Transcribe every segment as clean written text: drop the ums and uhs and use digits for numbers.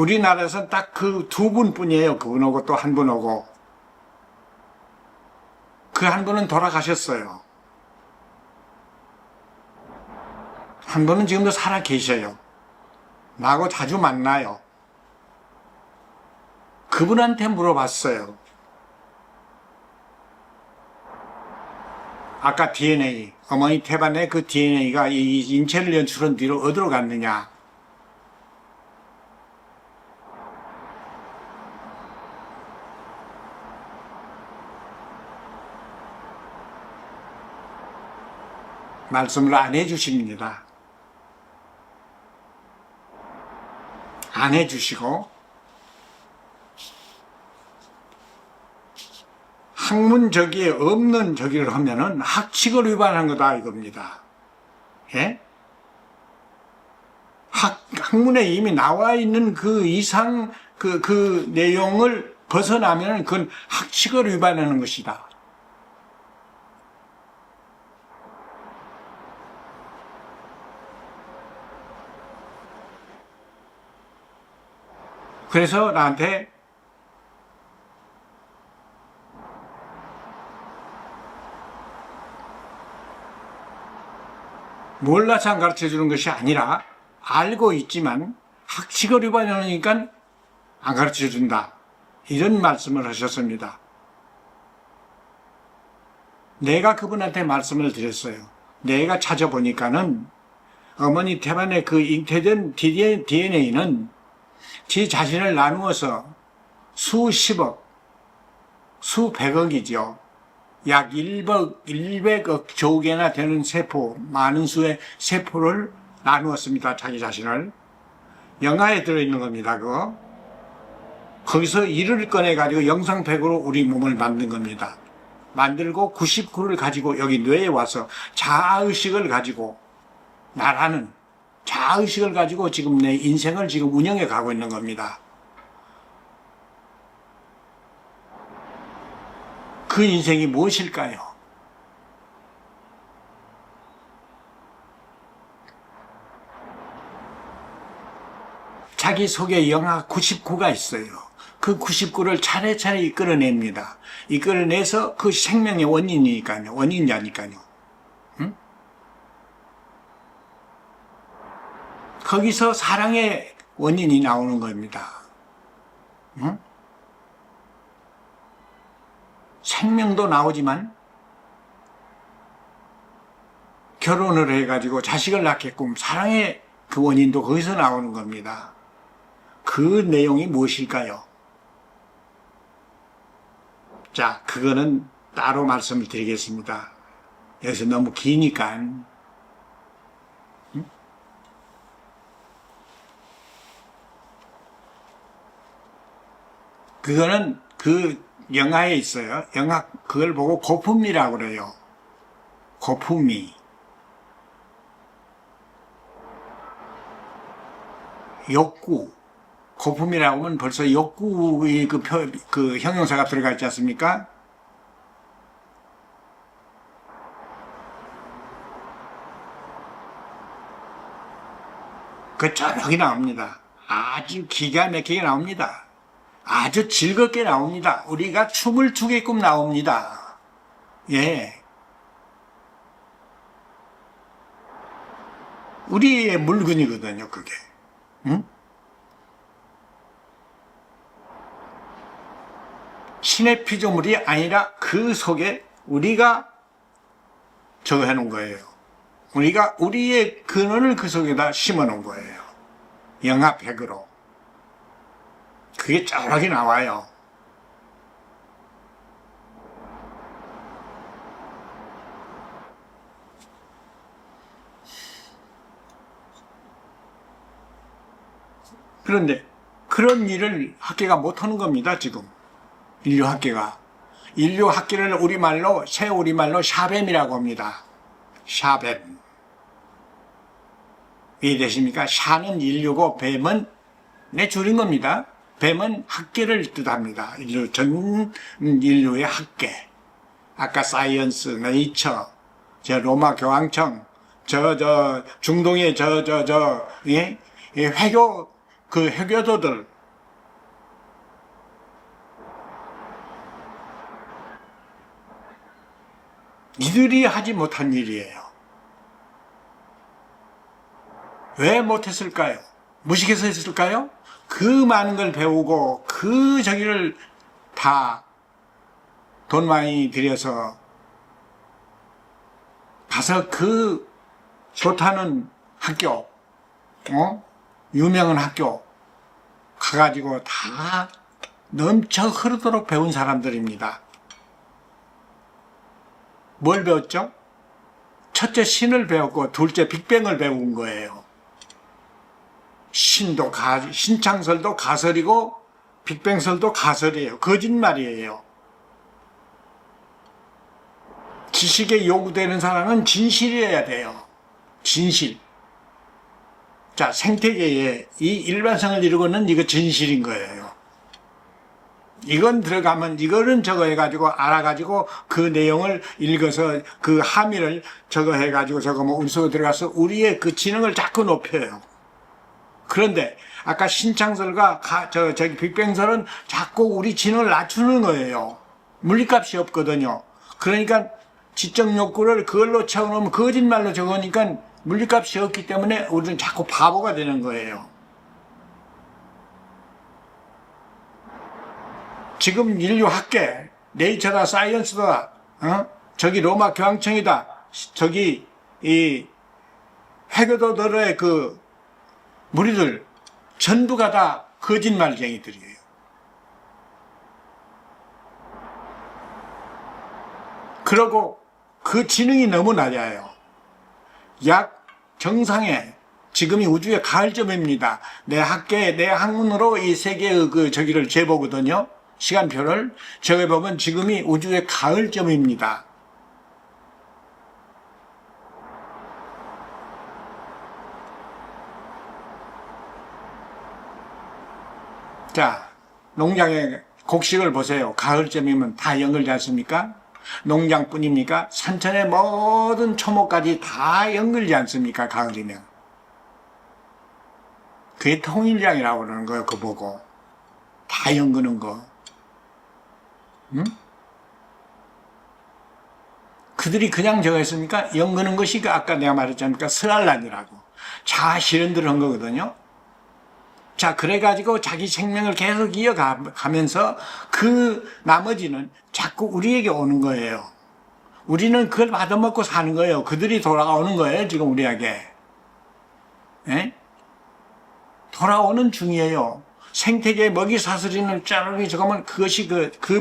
우리나라에서는 딱 그 두 분뿐이에요. 그분하고 또 한 분하고. 그 한 분은 돌아가셨어요. 한 분은 지금도 살아 계셔요. 나하고 자주 만나요. 그분한테 물어봤어요. 아까 DNA, 어머니 태반의 그 DNA가 이 인체를 연출한 뒤로 어디로 갔느냐. 말씀을 안 해주십니다. 안 해주시고 학문적이 없는 저기를 하면은 학칙을 위반한 거다 이겁니다. 예? 학문에 이미 나와 있는 그 이상 그 내용을 벗어나면은 그건 학칙을 위반하는 것이다. 그래서 나한테 몰라서 안 가르쳐 주는 것이 아니라 알고 있지만 학칙을 위반하니까 안 가르쳐 준다. 이런 말씀을 하셨습니다. 내가 그분한테 말씀을 드렸어요. 내가 찾아보니까는 어머니 태반의 그 잉태된 DNA는 지 자신을 나누어서 수십억, 수백억이죠. 약 100억 조개나 되는 세포, 많은 수의 세포를 나누었습니다. 자기 자신을. 영하에 들어있는 겁니다. 그거. 거기서 1을 꺼내가지고 영상팩으로 우리 몸을 만든 겁니다. 만들고 99를 가지고 여기 뇌에 와서 자아의식을 가지고 나라는 자아의식을 가지고 지금 내 인생을 지금 운영해 가고 있는 겁니다. 그 인생이 무엇일까요? 자기 속에 영하 99가 있어요. 그 99를 차례차례 이끌어냅니다. 이끌어내서 그 생명의 원인이니까요. 원인자니까요. 응? 거기서 사랑의 원인이 나오는 겁니다. 응? 생명도 나오지만 결혼을 해가지고 자식을 낳게끔 사랑의 그 원인도 거기서 나오는 겁니다. 그 내용이 무엇일까요? 자, 그거는 따로 말씀을 드리겠습니다. 여기서 너무 기니까. 그거는 그 영화에 있어요. 영화 그걸 보고 고품이라고 그래요. 고품이. 욕구. 고품이라고 하면 벌써 욕구의 그 형용사가 들어가 있지 않습니까? 그 저녁이 나옵니다. 아주 기가 막히게 나옵니다. 아주 즐겁게 나옵니다. 우리가 춤을 추게끔 나옵니다. 예. 우리의 물건이거든요, 그게. 응? 신의 피조물이 아니라 그 속에 우리가 저거 해놓은 거예요. 우리가 우리의 근원을 그 속에다 심어 놓은 거예요. 영하 100으로. 그게 쩌하게 나와요. 그런데 그런 일을 학계가 못하는 겁니다. 지금 인류학계가. 인류학계를 우리말로 새 우리말로 샤뱀이라고 합니다. 샤뱀. 이해되십니까? 샤는 인류고 뱀은 내 줄인 겁니다. 뱀은 학계를 뜻합니다. 전 인류의 학계. 아까 사이언스, 네이처, 저 로마 교황청, 중동의 예? 회교, 그 회교도들, 이들이 하지 못한 일이에요. 왜 못했을까요? 무식해서 했을까요? 그 많은 걸 배우고 그 저기를 다 돈 많이 들여서 가서 그 좋다는 학교, 유명한 학교 가가지고 다 넘쳐 흐르도록 배운 사람들입니다. 뭘 배웠죠? 첫째 신을 배웠고 둘째 빅뱅을 배운 거예요. 신창설도 가설이고 빅뱅설도 가설이에요. 거짓말이에요. 지식에 요구되는 사람은 진실이어야 돼요. 진실. 자, 생태계에 이 일반성을 이루고 있는 이거 진실인 거예요. 이건 들어가면 이거는 저거 해가지고 알아가지고 그 내용을 읽어서 그 함의를 저거 해가지고 저거 뭐 운수로 들어가서 우리의 그 지능을 자꾸 높여요. 그런데 아까 신창설과 저기 빅뱅설은 자꾸 우리 지능을 낮추는 거예요. 물리값이 없거든요. 그러니까 지적 욕구를 그걸로 채워놓으면 거짓말로 적으니까 물리값이 없기 때문에 우리는 자꾸 바보가 되는 거예요. 지금 인류 학계, 네이처다, 사이언스다, 저기 로마 교황청이다, 저기 이 헤교도들의 그 무리들 전부가 다 거짓말쟁이들이에요. 그러고 그 지능이 너무 낮아요. 약 정상에 지금이 우주의 가을점입니다. 내 학계, 내 학문으로 이 세계의 그 저기를 재보거든요. 시간표를 저기 보면 지금이 우주의 가을점입니다. 자, 농장의 곡식을 보세요. 가을점이면 다 연결되지 않습니까? 농장뿐입니까? 산천의 모든 초목까지 다 연결되지 않습니까? 가을이면. 그게 통일량이라고 그러는 거예요. 그거 보고. 다 연그는 거. 응? 그들이 그냥 저거 했습니까? 연그는 것이 아까 내가 말했지 않습니까? 스랄란이라고. 자아 실현들을 한 거거든요. 자, 그래가지고 자기 생명을 계속 이어가면서 그 나머지는 자꾸 우리에게 오는 거예요. 우리는 그걸 받아먹고 사는 거예요. 그들이 돌아오는 거예요, 지금 우리에게. 에? 돌아오는 중이에요. 생태계 먹이 사슬이는 짜르르 저거면 그것이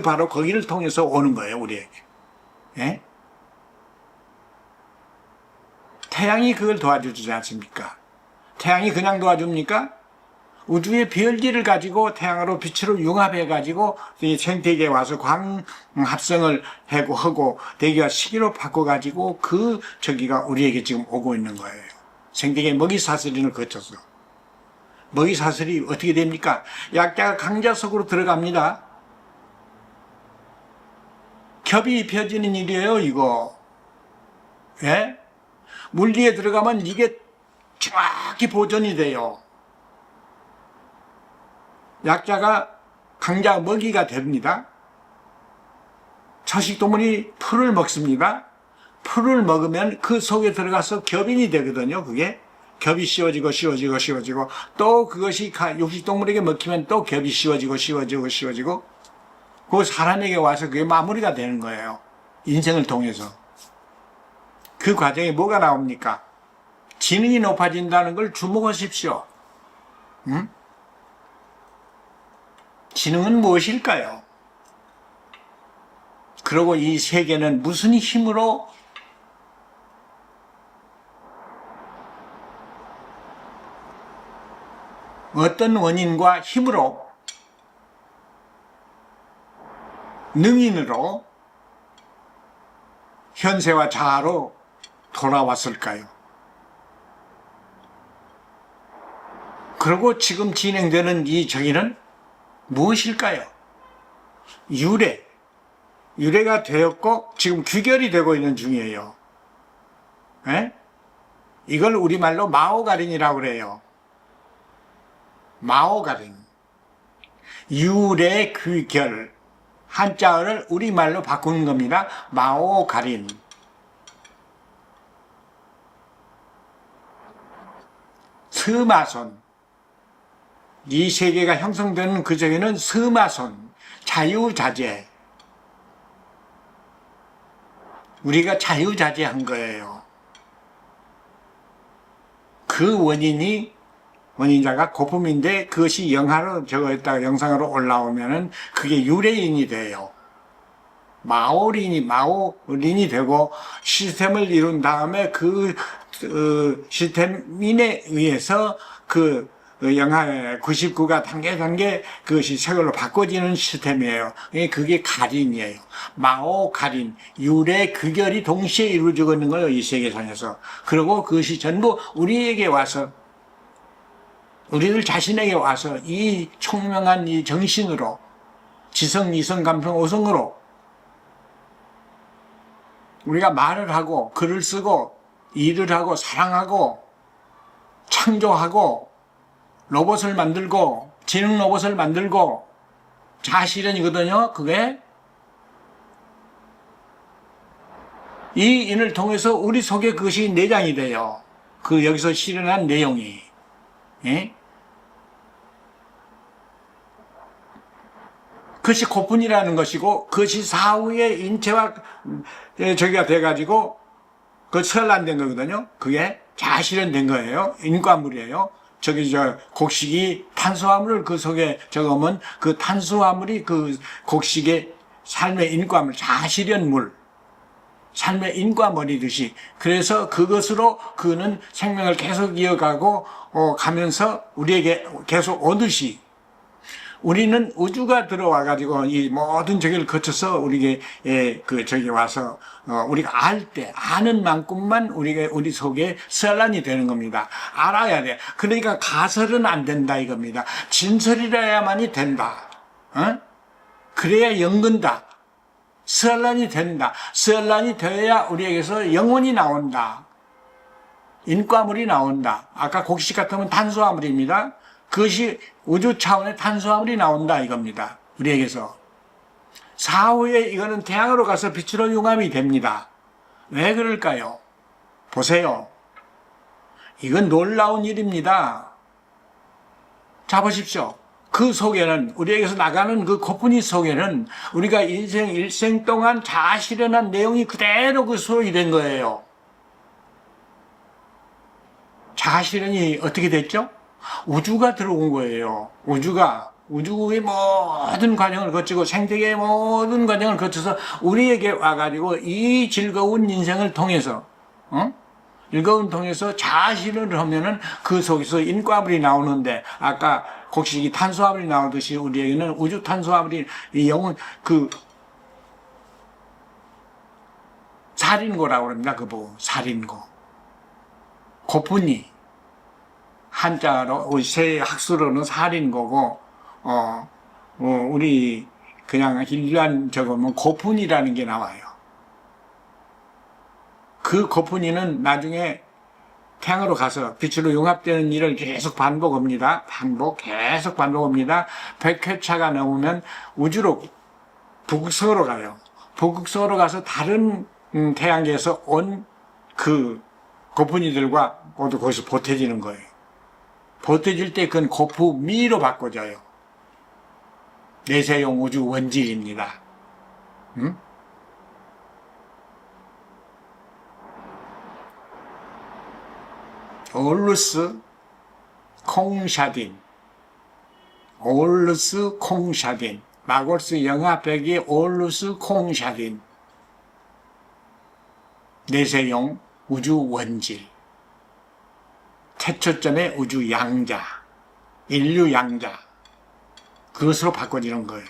바로 거기를 통해서 오는 거예요, 우리에게. 에? 태양이 그걸 도와주지 않습니까? 태양이 그냥 도와줍니까? 우주의 별들을 가지고 태양으로 빛으로 융합해가지고 이 생태계에 와서 광합성을 하고 대기와 시기로 바꿔가지고 그 저기가 우리에게 지금 오고 있는 거예요. 생태계 먹이 사슬인을 거쳐서. 먹이 사슬이 어떻게 됩니까? 약자가 강자 속으로 들어갑니다. 겹이 입혀지는 일이에요, 이거. 예? 물리에 들어가면 이게 정확히 보존이 돼요. 약자가 강자 먹이가 됩니다. 초식동물이 풀을 먹습니다. 풀을 먹으면 그 속에 들어가서 겹인이 되거든요. 그게 겹이 씌워지고 또 그것이 육식동물에게 먹히면 또 겹이 씌워지고 그 사람에게 와서 그게 마무리가 되는 거예요. 인생을 통해서. 그 과정에 뭐가 나옵니까? 지능이 높아진다는 걸 주목하십시오. 응? 지능은 무엇일까요? 그리고 이 세계는 무슨 힘으로 어떤 원인과 힘으로 능인으로 현세와 자아로 돌아왔을까요? 그리고 지금 진행되는 이 정의는 무엇일까요? 유래가 되었고 지금 귀결이 되고 있는 중이에요. 에? 이걸 우리말로 마오가린이라고 그래요. 마오가린. 유래 귀결. 한자어를 우리말로 바꾸는 겁니다. 마오가린. 스마손. 이 세계가 형성되는 그 적에는 스마손, 자유자재. 우리가 자유자재한 거예요. 그 원인자가 거품인데 그것이 영화로 저거했다가 영상으로 올라오면은 그게 유래인이 돼요. 마오린이 되고 시스템을 이룬 다음에 그 시스템인에 의해서 그 영하의 99가 단계 그것이 세월로 바꿔지는 시스템이에요. 그게 가린이에요. 마오 가린 유래 극열이 동시에 이루어지고 있는 거예요. 이 세계상에서. 그리고 그것이 전부 우리에게 와서 우리들 자신에게 와서 이 총명한 이 정신으로 지성, 이성, 감성, 오성으로 우리가 말을 하고 글을 쓰고 일을 하고 사랑하고 창조하고 로봇을 만들고 지능 로봇을 만들고 자아실현이거든요. 그게 이 인을 통해서 우리 속에 그것이 내장이 돼요. 그 여기서 실현한 내용이. 예? 그것이 고분이라는 것이고 그것이 사후의 인체와 저기가 돼가지고 그 설란된 거거든요. 그게 자실현된 거예요. 인과물이에요. 곡식이 탄수화물을 그 속에 적으면 그 탄수화물이 그 곡식의 삶의 인과물, 자실현물, 삶의 인과물이듯이 그래서 그것으로 그는 생명을 계속 이어가고 가면서 우리에게 계속 오듯이 우리는 우주가 들어와가지고 이 모든 저기를 거쳐서 우리에게 저기 와서 우리가 아는 만큼만 우리 속에 설란이 되는 겁니다. 알아야 돼. 그러니까 가설은 안 된다 이겁니다. 진설이라야만이 된다. 그래야 연근다. 설란이 된다. 설란이 되어야 우리에게서 영혼이 나온다. 인과물이 나온다. 아까 곡식 같으면 탄수화물입니다. 그것이 우주 차원의 탄수화물이 나온다 이겁니다. 우리에게서. 사후에 이거는 태양으로 가서 빛으로 융합이 됩니다. 왜 그럴까요? 보세요. 이건 놀라운 일입니다. 자 보십시오. 그 속에는 우리에게서 나가는 그 고분이 속에는 우리가 일생 동안 자아실현한 내용이 그대로 그 수록이 된 거예요. 자아실현이 어떻게 됐죠? 우주가 들어온 거예요. 우주의 모든 과정을 거치고 생태계의 모든 과정을 거쳐서 우리에게 와가지고 이 즐거운 인생을 통해서, 통해서 자아실현을 하면은 그 속에서 인과물이 나오는데 아까 곡식이 탄수화물이 나오듯이 우리에게는 우주 탄수화물이 이 영혼 살인고라고 합니다. 그거 살인고. 고분이 한자로 우리 새 학수로는 살인고고 우리 그냥 일반 적으면 고분이라는 게 나와요. 그 고분이는 나중에 태양으로 가서 빛으로 융합되는 일을 계속 반복합니다. 계속 반복합니다. 100회차가 넘으면 우주로 북극성으로 가요. 북극성으로 가서 다른 태양계에서 온 그 고분이들과 모두 거기서 보태지는 거예요. 보태질 때 그건 고품미로 바꿔져요. 내세용 우주 원질입니다. 올루스 콩샤딘, 마골스 영합백이 올루스 콩샤딘, 내세용 우주 원질, 최초점의 우주 양자, 인류 양자, 그것으로 바꿔지는 거예요.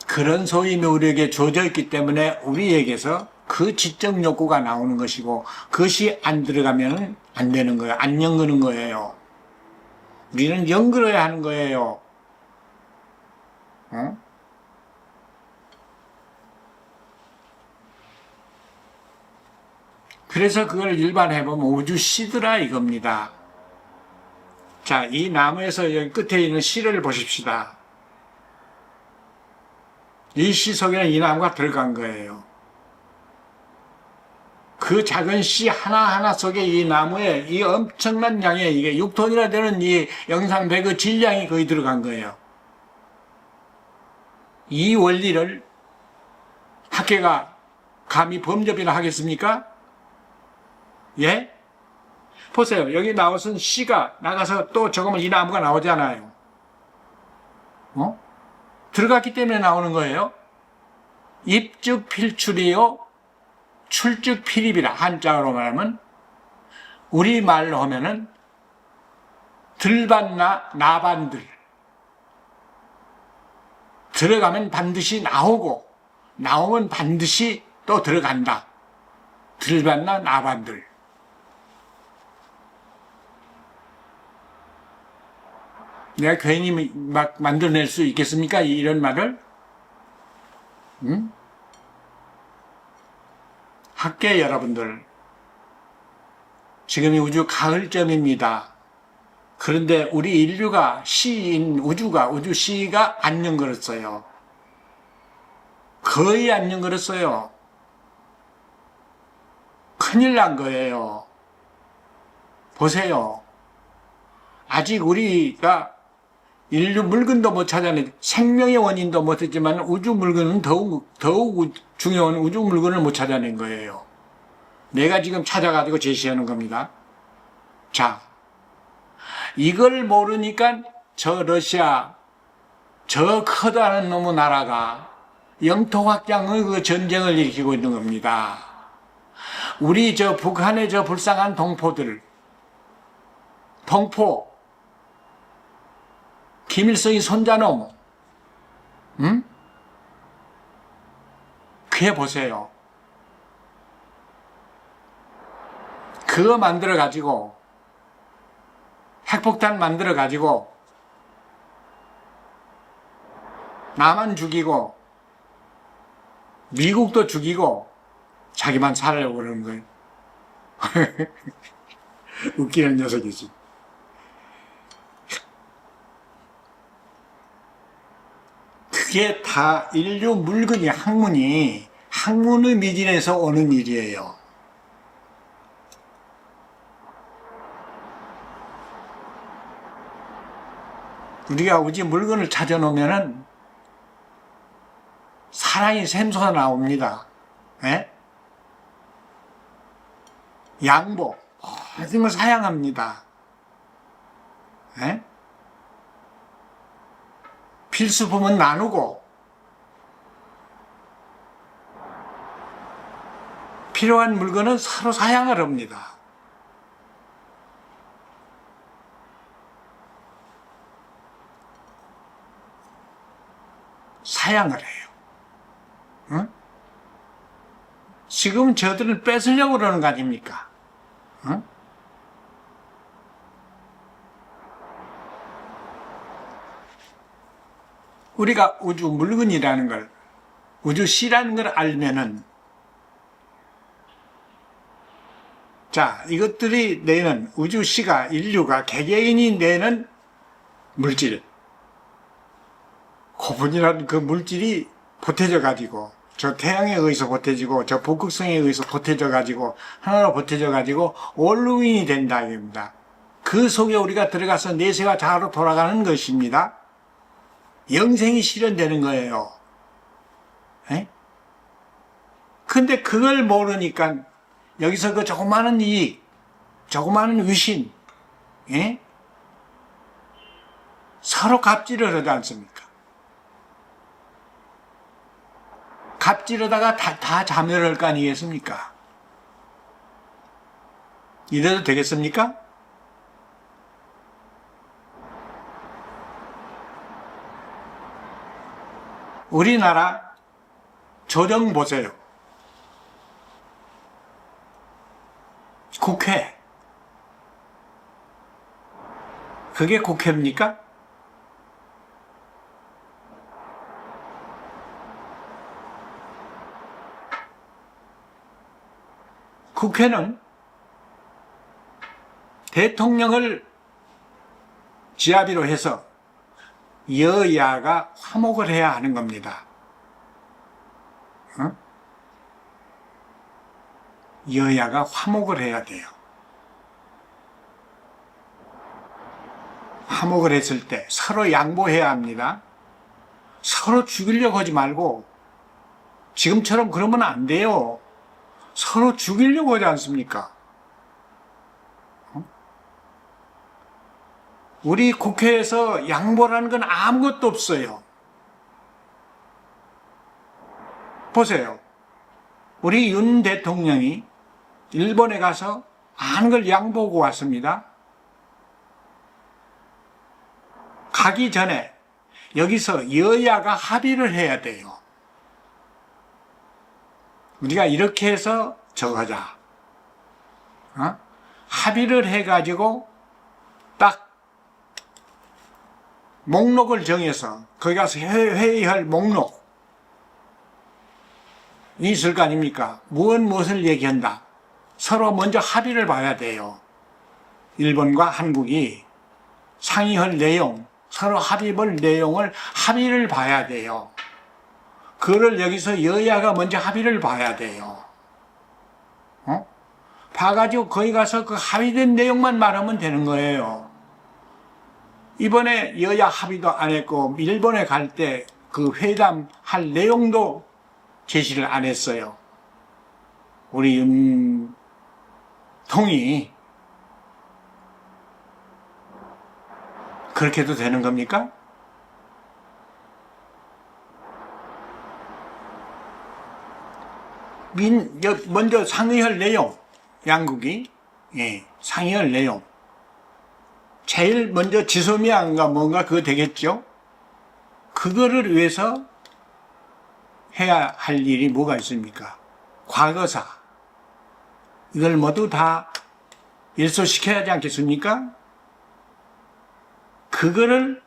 그런 소임이 우리에게 주어져 있기 때문에 우리에게서 그 지적 욕구가 나오는 것이고 그것이 안 들어가면 안 되는 거예요. 안 연그는 거예요. 우리는 연그러야 하는 거예요. 그래서 그걸 일반해보면 우주 시드라 이겁니다. 자, 이 나무에서 여기 끝에 있는 실을 보십시다. 이 씨 속에는 이 나무가 들어간 거예요. 그 작은 씨 하나하나 속에 이 나무에 이 엄청난 양의 이게 6톤이나 되는 이 영상배그 질량이 거의 들어간 거예요. 이 원리를 학계가 감히 범접이나 하겠습니까? 예? 보세요. 여기 나오신 씨가 나가서 또 저거면 이 나무가 나오잖아요. 들어갔기 때문에 나오는 거예요. 입즉 필출이요. 출즉 필입이라 한자로 말하면 우리말로 하면은 들반나 나반들 들어가면 반드시 나오고 나오면 반드시 또 들어간다. 들반나 나반들. 내가 괜히 막 만들어낼 수 있겠습니까? 이런 말을? 응? 학계 여러분들, 지금이 우주 가을점입니다. 그런데 우리 인류가 시인 우주 시가 안녕 걸었어요. 거의 안녕 걸었어요. 큰일 난 거예요. 보세요. 아직 우리가 인류 물건도 못 찾아내, 생명의 원인도 못 했지만 우주 물건은 더욱 중요한 우주 물건을 못 찾아낸 거예요. 내가 지금 찾아가지고 제시하는 겁니다. 자, 이걸 모르니까 저 러시아, 저 커다란 놈의 나라가 영토 확장의 그 전쟁을 일으키고 있는 겁니다. 우리 저 북한의 저 불쌍한 동포들, 동포, 김일성이 손자놈, 응? 그게 보세요. 그거 만들어가지고, 핵폭탄 만들어가지고, 나만 죽이고, 미국도 죽이고, 자기만 살아려고 그러는 거예요. 웃기는 녀석이지. 그게 다 인류 물건이 학문의 미진에서 오는 일이에요. 우리가 우주 물건을 찾아놓으면은 사랑이 샘솟아 나옵니다. 예? 양보, 모든 걸 사양합니다. 예? 필수품은 나누고 필요한 물건은 서로 사양을 합니다. 사양을 해요. 응? 지금 저들은 뺏으려고 그러는 거 아닙니까? 응? 우리가 우주 물건이라는 걸, 우주 시라는 걸 알면은, 자, 이것들이 내는 우주 시가, 인류가, 개개인이 내는 물질, 고분이라는 그 물질이 보태져 가지고, 저 태양에 의해서 보태지고, 저 북극성에 의해서 보태져 가지고, 하나로 보태져 가지고, 올루윈이 된다, 이겁니다. 그 속에 우리가 들어가서 내세와 자아로 돌아가는 것입니다. 영생이 실현되는 거예요. 에? 근데 그걸 모르니까 여기서 그 조그마한 이익, 조그마한 위신, 에? 서로 갑질을 하지 않습니까? 갑질하다가 다 자멸할 거 아니겠습니까? 이래도 되겠습니까? 우리나라 조정 보세요. 국회. 그게 국회입니까? 국회는 대통령을 지아비로 해서 여야가 화목을 해야 하는 겁니다. 어? 여야가 화목을 해야 돼요. 화목을 했을 때 서로 양보해야 합니다. 서로 죽이려고 하지 말고, 지금처럼 그러면 안 돼요. 서로 죽이려고 하지 않습니까? 우리 국회에서 양보라는 건 아무것도 없어요. 보세요. 우리 윤 대통령이 일본에 가서 많은 걸 양보하고 왔습니다. 가기 전에 여기서 여야가 합의를 해야 돼요. 우리가 이렇게 해서 저거 하자. 합의를 해가지고 딱 목록을 정해서 거기 가서 회의할 목록 있을 거 아닙니까? 무엇을 얘기한다. 서로 먼저 합의를 봐야 돼요. 일본과 한국이 상의할 내용, 서로 합의할 내용을 합의를 봐야 돼요. 그걸 여기서 여야가 먼저 합의를 봐야 돼요. 봐가지고 거기 가서 그 합의된 내용만 말하면 되는 거예요. 이번에 여야 합의도 안 했고 일본에 갈 때 그 회담할 내용도 제시를 안 했어요. 우리 윤통이 그렇게 해도 되는 겁니까? 먼저 상의할 내용, 양국이 상의할 내용. 제일 먼저 지소미아인가 뭔가 그거 되겠죠? 그거를 위해서 해야 할 일이 뭐가 있습니까? 과거사. 이걸 모두 다 일소시켜야 하지 않겠습니까? 그거를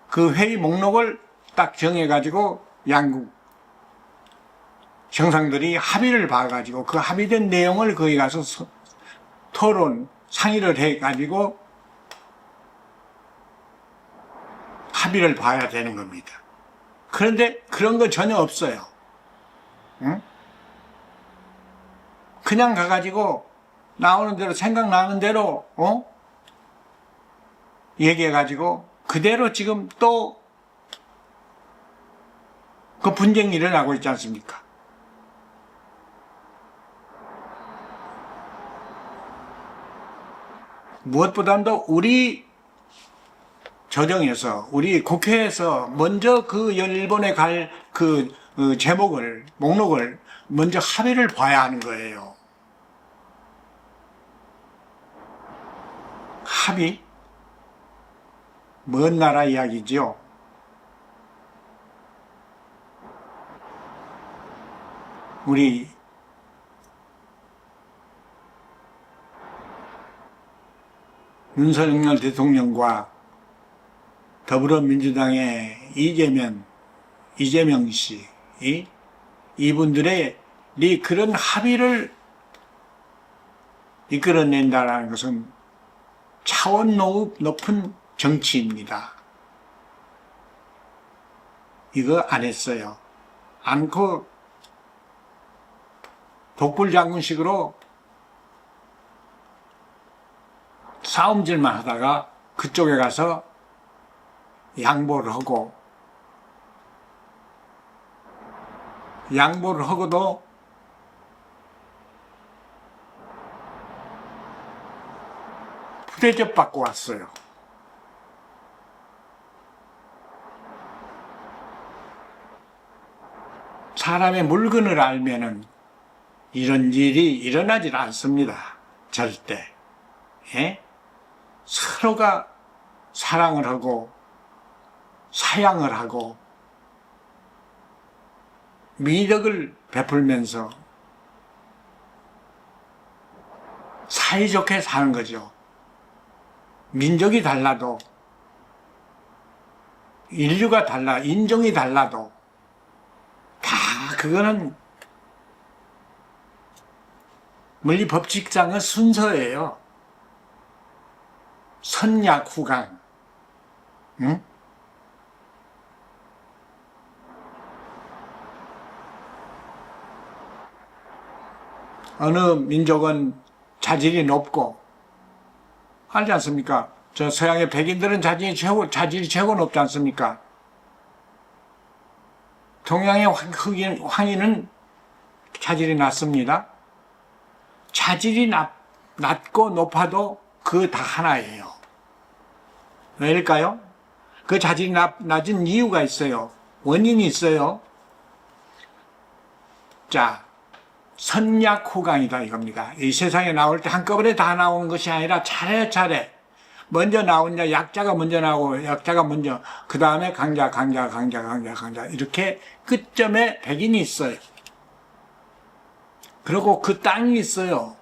그 회의 목록을 딱 정해가지고 양국 정상들이 합의를 봐가지고 그 합의된 내용을 거기 가서 토론, 상의를 해가지고 합의를 봐야 되는 겁니다. 그런데 그런 거 전혀 없어요. 응? 그냥 가가지고 나오는 대로 생각나는 대로 얘기해가지고 그대로 지금 또 그 분쟁이 일어나고 있지 않습니까? 무엇보다도 우리 조정에서 우리 국회에서 먼저 그 일본에 갈 그 제목을 목록을 먼저 합의를 봐야 하는 거예요. 합의? 먼 나라 이야기죠. 우리 윤석열 대통령과 더불어민주당의 이재명 씨, 이분들의 그런 합의를 이끌어낸다는 것은 차원 높은 정치입니다. 이거 안 했어요. 않고 독불장군식으로 싸움질만 하다가 그쪽에 가서 양보를 하고도 부대접 받고 왔어요. 사람의 물건을 알면은 이런 일이 일어나질 않습니다. 절대. 서로가 사랑을 하고 사양을 하고 미덕을 베풀면서 사이좋게 사는 거죠. 민족이 달라도 인류가 달라 인종이 달라도 다 그거는 물리 법칙상의 순서예요. 선약후강. 응? 어느 민족은 자질이 높고, 알지 않습니까? 저 서양의 백인들은 자질이 최고 높지 않습니까? 동양의 황인은 자질이 낮습니다. 자질이 낮고 높아도 그 다 하나예요. 왜일까요? 그 자질이 낮은 이유가 있어요. 원인이 있어요. 자, 선약후강이다 이겁니다. 이 세상에 나올 때 한꺼번에 다 나오는 것이 아니라 차례차례 먼저 나오냐, 약자가 먼저 나오고 약자가 먼저, 그 다음에 강자 이렇게 끝점에 백인이 있어요. 그리고 그 땅이 있어요.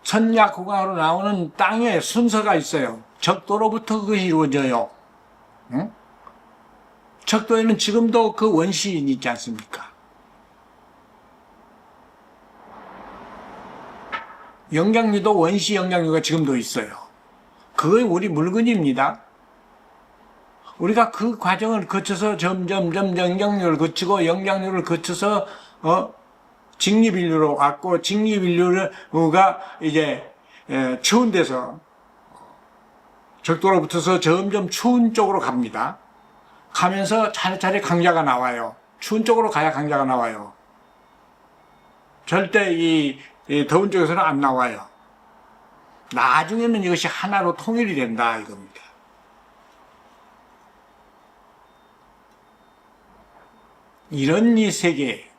선약후강으로 나오는 땅에 순서가 있어요. 적도로부터 그것이 이루어져요. 응? 적도에는 지금도 그 원시인이 있지 않습니까? 영장류도 원시 영장류가 지금도 있어요. 그게 우리 물건입니다. 우리가 그 과정을 거쳐서 점점 영장류를 거치고 영장류를 거쳐서 직립인류로 왔고, 직립인류가 이제 추운 데서 적도로부터서 점점 추운 쪽으로 갑니다. 가면서 차례차례 강자가 나와요. 추운 쪽으로 가야 강자가 나와요. 절대 이 더운 쪽에서는 안 나와요. 나중에는 이것이 하나로 통일이 된다 이겁니다. 이런 이 세계,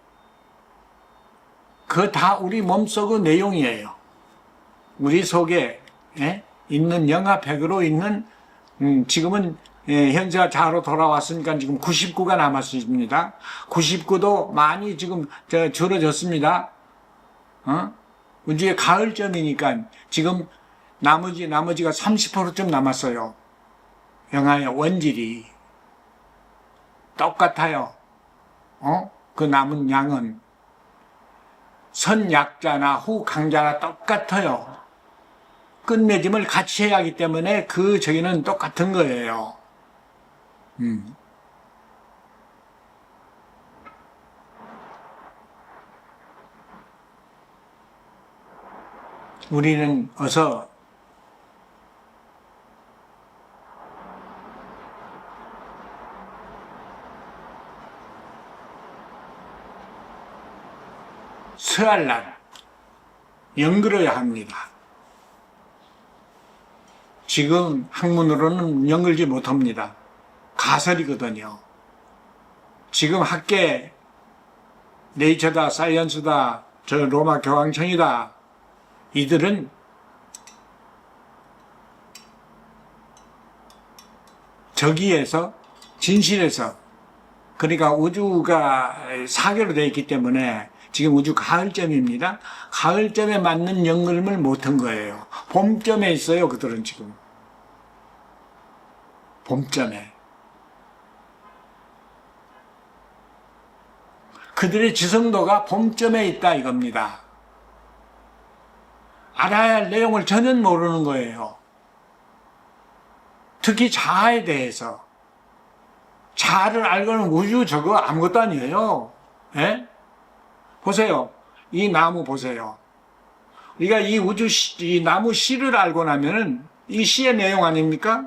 그거 다 우리 몸속의 내용이에요. 우리 속에 있는 영합핵으로 있는 지금은 현세가 자로 돌아왔으니까 지금 99가 남았습니다. 99도 많이 지금 줄어졌습니다. 우주의 가을점이니까 지금 나머지가 30%쯤 남았어요. 영하의 원질이 똑같아요. 그 남은 양은 선약자나 후강자나 똑같아요. 끝맺음을 같이 해야 하기 때문에 저기는 똑같은 거예요. 우리는 어서 서알날 연글어야 합니다. 지금 학문으로는 연글지 못합니다. 가설이거든요. 지금 학계 네이처다, 사이언스다, 저 로마 교황청이다, 이들은 저기에서 진실에서, 그러니까 우주가 사계로 되어 있기 때문에 지금 우주 가을점입니다. 가을점에 맞는 연금을 못한 거예요. 봄점에 있어요, 그들은 지금. 봄점에. 그들의 지성도가 봄점에 있다 이겁니다. 알아야 할 내용을 전혀 모르는 거예요. 특히 자아에 대해서. 자아를 알고는 우주 저거 아무것도 아니에요. 예? 보세요. 이 나무 보세요. 우리가 이 나무 씨를 알고 나면은 이 씨의 내용 아닙니까?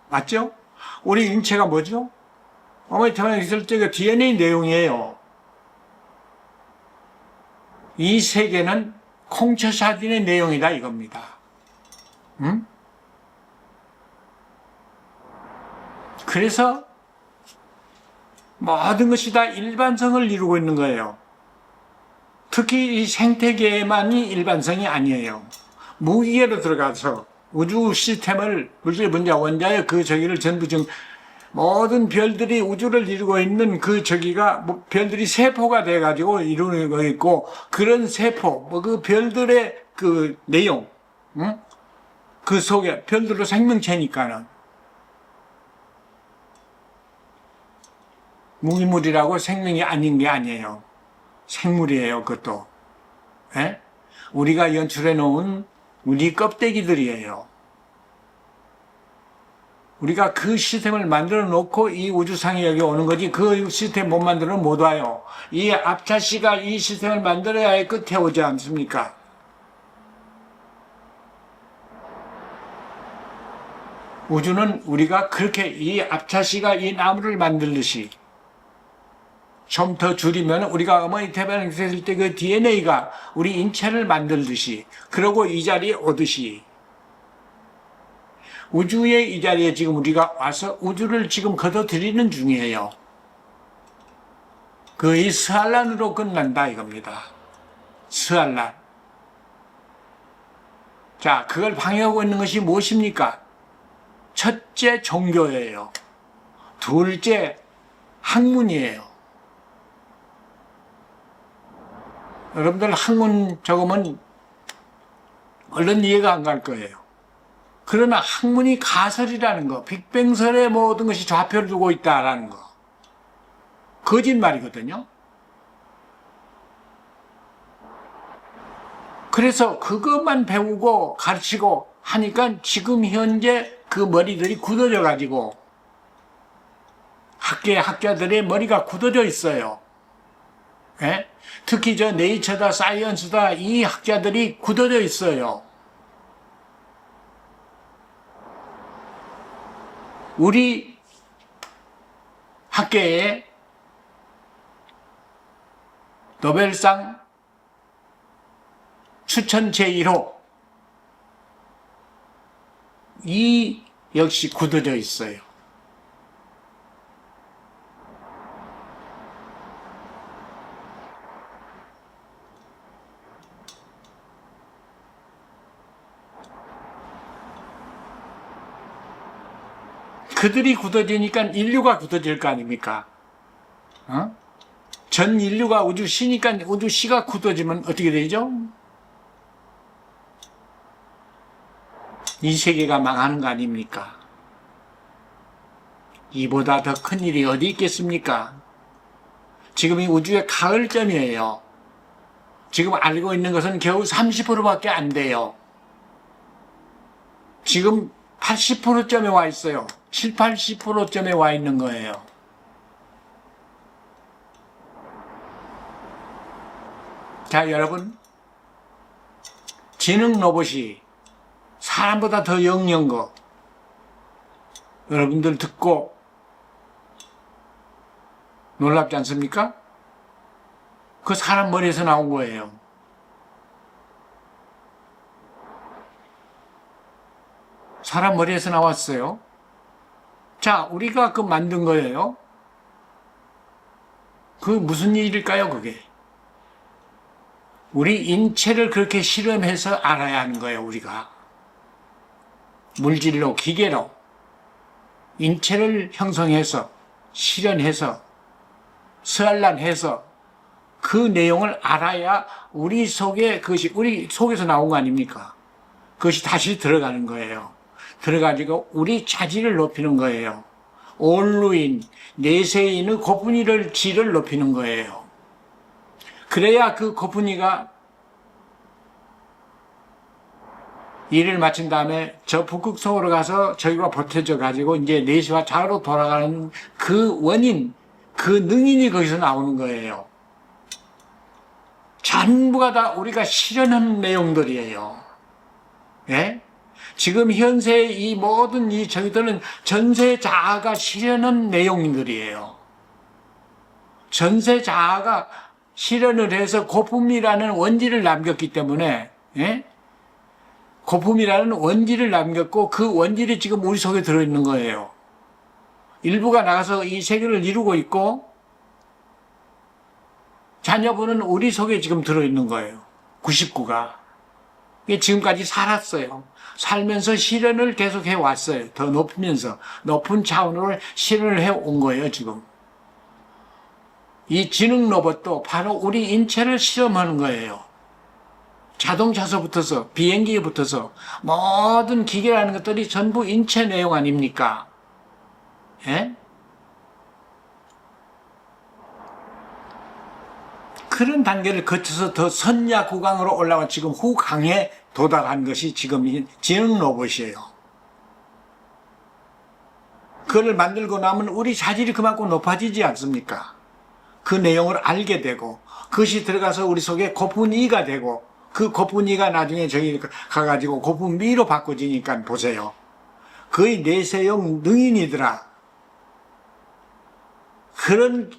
맞죠? 우리 인체가 뭐죠? 어머니 태어나 있을 때 그 DNA 내용이에요. 이 세계는 콩처사딘의 내용이다 이겁니다. 응? 그래서 모든 것이 다 일반성을 이루고 있는 거예요. 특히 이 생태계만이 일반성이 아니에요. 무기계로 들어가서 우주 시스템을, 물질 분자 원자의 그 저기를 전부 지금 모든 별들이 우주를 이루고 있는 그 저기가 별들이 세포가 돼가지고 이루는 거 있고, 그런 세포, 그 별들의 그 내용, 응? 그 속에 별들도 생명체니까는 무기물이라고 생명이 아닌 게 아니에요. 생물이에요, 그것도. 예? 우리가 연출해 놓은 우리 껍데기들이에요. 우리가 그 시스템을 만들어 놓고 이 우주상에 여기 오는 거지, 그 시스템 못 만들면 못 와요. 이 앞차씨가 이 시스템을 만들어야 끝에 오지 않습니까? 우주는 우리가 그렇게 이 앞차씨가 이 나무를 만들듯이, 좀 더 줄이면 우리가 어머니 태반을 했을 때 그 DNA가 우리 인체를 만들듯이, 그러고 이 자리에 오듯이, 우주의 이 자리에 지금 우리가 와서 우주를 지금 걷어들이는 중이에요. 거의 스알란으로 끝난다 이겁니다. 스알란. 자, 그걸 방해하고 있는 것이 무엇입니까? 첫째, 종교예요. 둘째, 학문이에요. 여러분들 학문 적으면 얼른 이해가 안 갈 거예요. 그러나 학문이 가설이라는 거, 빅뱅설의 모든 것이 좌표를 두고 있다라는 거, 거짓말이거든요. 그래서 그것만 배우고 가르치고 하니까 지금 현재 그 머리들이 굳어져 가지고 학자들의 머리가 굳어져 있어요. 예? 특히 저 네이처다 사이언스다 이 학자들이 굳어져 있어요. 우리 학계에 노벨상 추천 제1호 이 역시 굳어져 있어요. 그들이 굳어지니까 인류가 굳어질 거 아닙니까? 전 인류가 우주 시니까 우주 시가 굳어지면 어떻게 되죠? 이 세계가 망하는 거 아닙니까? 이보다 더 큰 일이 어디 있겠습니까? 지금 이 우주의 가을점이에요. 지금 알고 있는 것은 겨우 30%밖에 안 돼요. 지금 80%점에 와 있어요. 7, 80%점에 와 있는 거예요. 자, 여러분, 지능 로봇이 사람보다 더 영리한 거 여러분들 듣고 놀랍지 않습니까? 그 사람 머리에서 나온 거예요. 사람 머리에서 나왔어요. 자, 우리가 그 만든 거예요. 그 무슨 일일까요, 그게? 우리 인체를 그렇게 실험해서 알아야 하는 거예요, 우리가. 물질로, 기계로 인체를 형성해서, 실현해서, 스알란해서 그 내용을 알아야 우리 속에 그것이 우리 속에서 나온 거 아닙니까? 그것이 다시 들어가는 거예요. 들어가지고 우리 자질을 높이는 거예요. 온루인, 내세인의 고분이를 질을 높이는 거예요. 그래야 그 고분이가 일을 마친 다음에 저 북극성으로 가서 저기가 보태져 가지고 이제 내시와 좌우로 돌아가는 그 원인, 그 능인이 거기서 나오는 거예요. 전부가 다 우리가 실현한 내용들이에요. 예? 지금 현세의 이 모든 이 저희들은 전세 자아가 실현한 내용들이에요. 전세 자아가 실현을 해서 고품이라는 원지를 남겼기 때문에, 예? 고품이라는 원지를 남겼고 그 원질이 지금 우리 속에 들어있는 거예요. 일부가 나가서 이 세계를 이루고 있고 자녀분은 우리 속에 지금 들어있는 거예요. 99가. 지금까지 살았어요. 살면서 실현을 계속 해왔어요. 더 높으면서 높은 차원으로 실현을 해온 거예요, 지금. 이 지능 로봇도 바로 우리 인체를 실험하는 거예요. 자동차서부터서 비행기에 붙어서 모든 기계라는 것들이 전부 인체 내용 아닙니까? 예? 그런 단계를 거쳐서 더 선야 구강으로 올라와 지금 후강에 도달한 것이 지금 이 지능 로봇이에요. 그걸 만들고 나면 우리 자질이 그만큼 높아지지 않습니까? 그 내용을 알게 되고 그것이 들어가서 우리 속에 고품이가 되고 그 고품이가 나중에 저기 가가지고 고품미로 바꿔지니까 보세요. 거의 내세용 능인이더라. 그런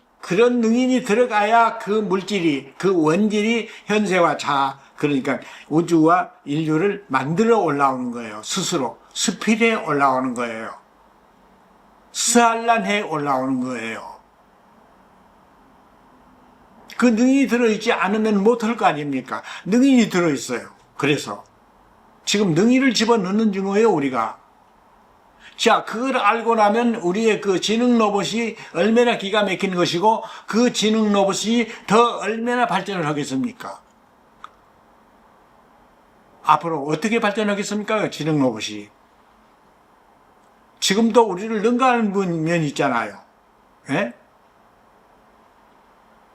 능인이 들어가야 그 물질이, 그 원질이 현세와 자, 그러니까 우주와 인류를 만들어 올라오는 거예요. 스스로. 스피드에 올라오는 거예요. 스알란해 올라오는 거예요. 그 능인이 들어있지 않으면 못할 거 아닙니까? 능인이 들어있어요. 그래서 지금 능인을 집어넣는 중이에요, 우리가. 자, 그걸 알고 나면 우리의 그 지능 로봇이 얼마나 기가 막힌 것이고 그 지능 로봇이 더 얼마나 발전을 하겠습니까? 앞으로 어떻게 발전하겠습니까? 지능 로봇이. 지금도 우리를 능가하는 면이 있잖아요. 예?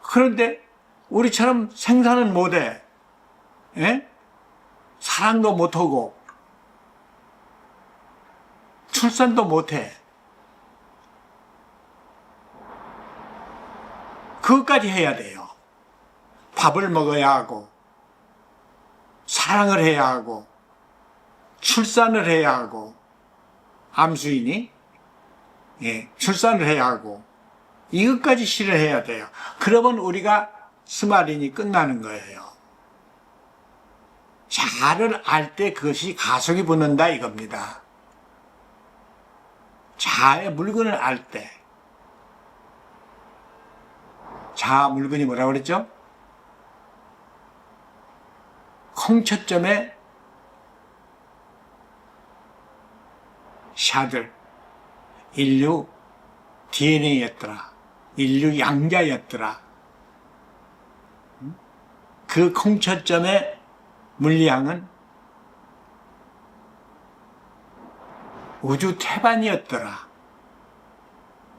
그런데 우리처럼 생산은 못해. 예? 사랑도 못하고 출산도 못해. 그것까지 해야 돼요. 밥을 먹어야 하고 사랑을 해야 하고 출산을 해야 하고 암수인이 출산을 해야 하고 이것까지 실현해야 돼요. 그러면 우리가 스마린이 끝나는 거예요. 자아를 알 때 그것이 가속이 붙는다 이겁니다. 자아의 물건을 알 때. 자아 물건이 뭐라고 그랬죠? 콩초점에 샤들, 인류 DNA였더라. 인류 양자였더라. 그 콩초점의 물리학은 우주 태반이었더라.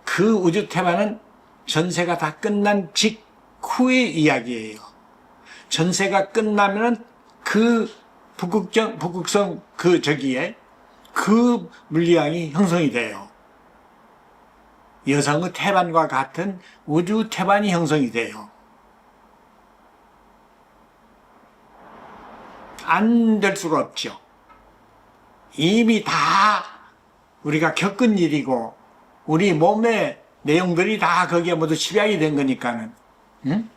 그 우주 태반은 전세가 다 끝난 직후의 이야기예요. 전세가 끝나면은 그 북극성 그 저기에 그 물리학이 형성이 돼요. 여성의 태반과 같은 우주 태반이 형성이 돼요. 안 될 수가 없죠. 이미 다 우리가 겪은 일이고 우리 몸의 내용들이 다 거기에 모두 집약이 된 거니까는. 응?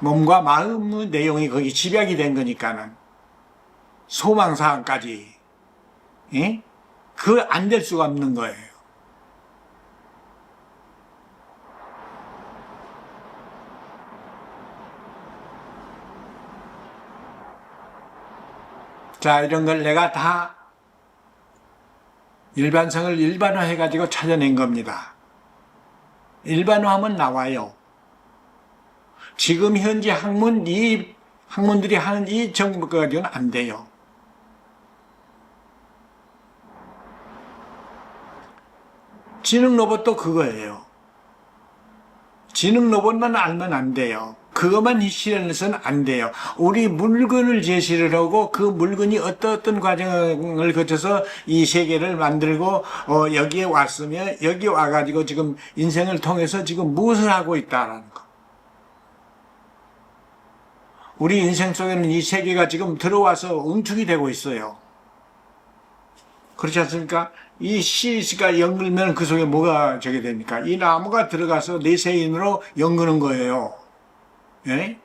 몸과 마음의 내용이 거기 집약이 된 거니까는 소망사항까지 그 안 될 수가 없는 거예요. 자, 이런 걸 내가 다 일반성을 일반화해가지고 찾아낸 겁니다. 일반화하면 나와요. 지금 현재 이 학문들이 하는 이 정보가 가지고는 안 돼요. 지능 로봇도 그거예요. 지능 로봇만 알면 안 돼요. 그것만 실현해서는 안 돼요. 우리 물건을 제시를 하고 그 물건이 어떤 과정을 거쳐서 이 세계를 만들고 여기에 왔으면 여기 와가지고 지금 인생을 통해서 지금 무엇을 하고 있다라는 거. 우리 인생 속에는 이 세계가 지금 들어와서 응축이 되고 있어요. 그렇지 않습니까? 이 씨가 엮으면 그 속에 뭐가 저게 됩니까? 이 나무가 들어가서 내세인으로 엮는 거예요. 예?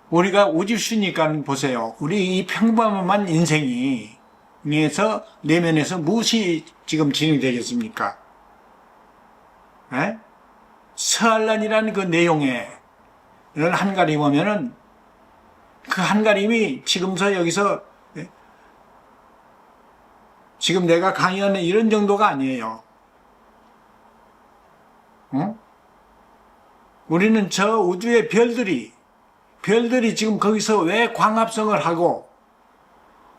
우리가 우주시니까 보세요. 우리 이 평범한 인생에서 내면에서 무엇이 지금 진행되겠습니까? 예? 서한란이라는 그 내용에 이런 한가림 오면은 그 한가림이 지금서 여기서 지금 내가 강의하는 이런 정도가 아니에요. 응? 우리는 저 우주의 별들이 지금 거기서 왜 광합성을 하고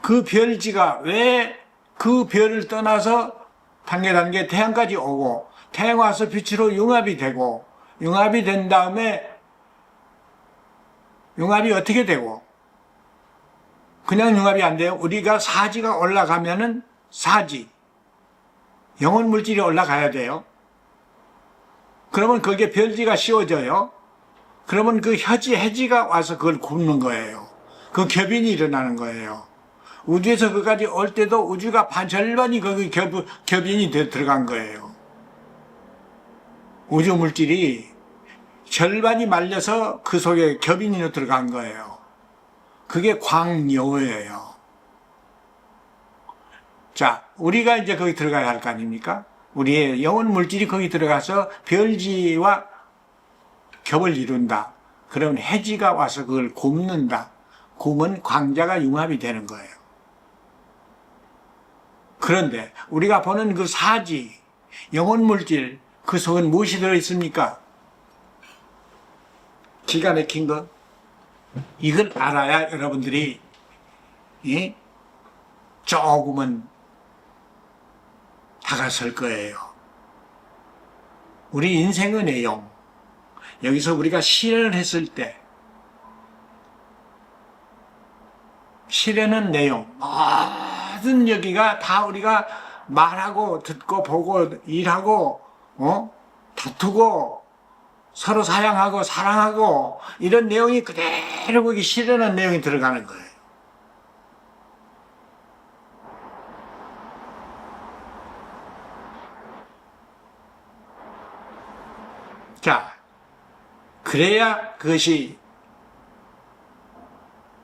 그 별지가 왜 그 별을 떠나서 단계 태양까지 오고 태양 와서 빛으로 융합이 되고 융합이 된 다음에 융합이 어떻게 되고 그냥 융합이 안 돼요. 우리가 사지가 올라가면은 사지, 영혼 물질이 올라가야 돼요. 그러면 거기에 별지가 씌워져요. 그러면 그 혀지, 해지가 와서 그걸 굽는 거예요. 그 겹인이 일어나는 거예요. 우주에서 그까지 올 때도 우주가 절반이 거기 겹인이 들어간 거예요. 우주 물질이 절반이 말려서 그 속에 겹인이 들어간 거예요. 그게 광여예요. 자, 우리가 이제 거기 들어가야 할 거 아닙니까? 우리의 영혼 물질이 거기 들어가서 별지와 겹을 이룬다. 그럼 해지가 와서 그걸 굽는다. 굽은 광자가 융합이 되는 거예요. 그런데 우리가 보는 그 사지, 영혼 물질, 그 속은 무엇이 들어있습니까? 기가 막힌 거. 이걸 알아야 여러분들이 조금은 다가설 거예요. 우리 인생의 내용, 여기서 우리가 실현을 했을 때 실현한 내용, 모든 여기가 다 우리가 말하고 듣고 보고 일하고 다투고 서로 사양하고 사랑하고 이런 내용이 그대로 거기 실현한 내용이 들어가는 거예요. 자, 그래야 그것이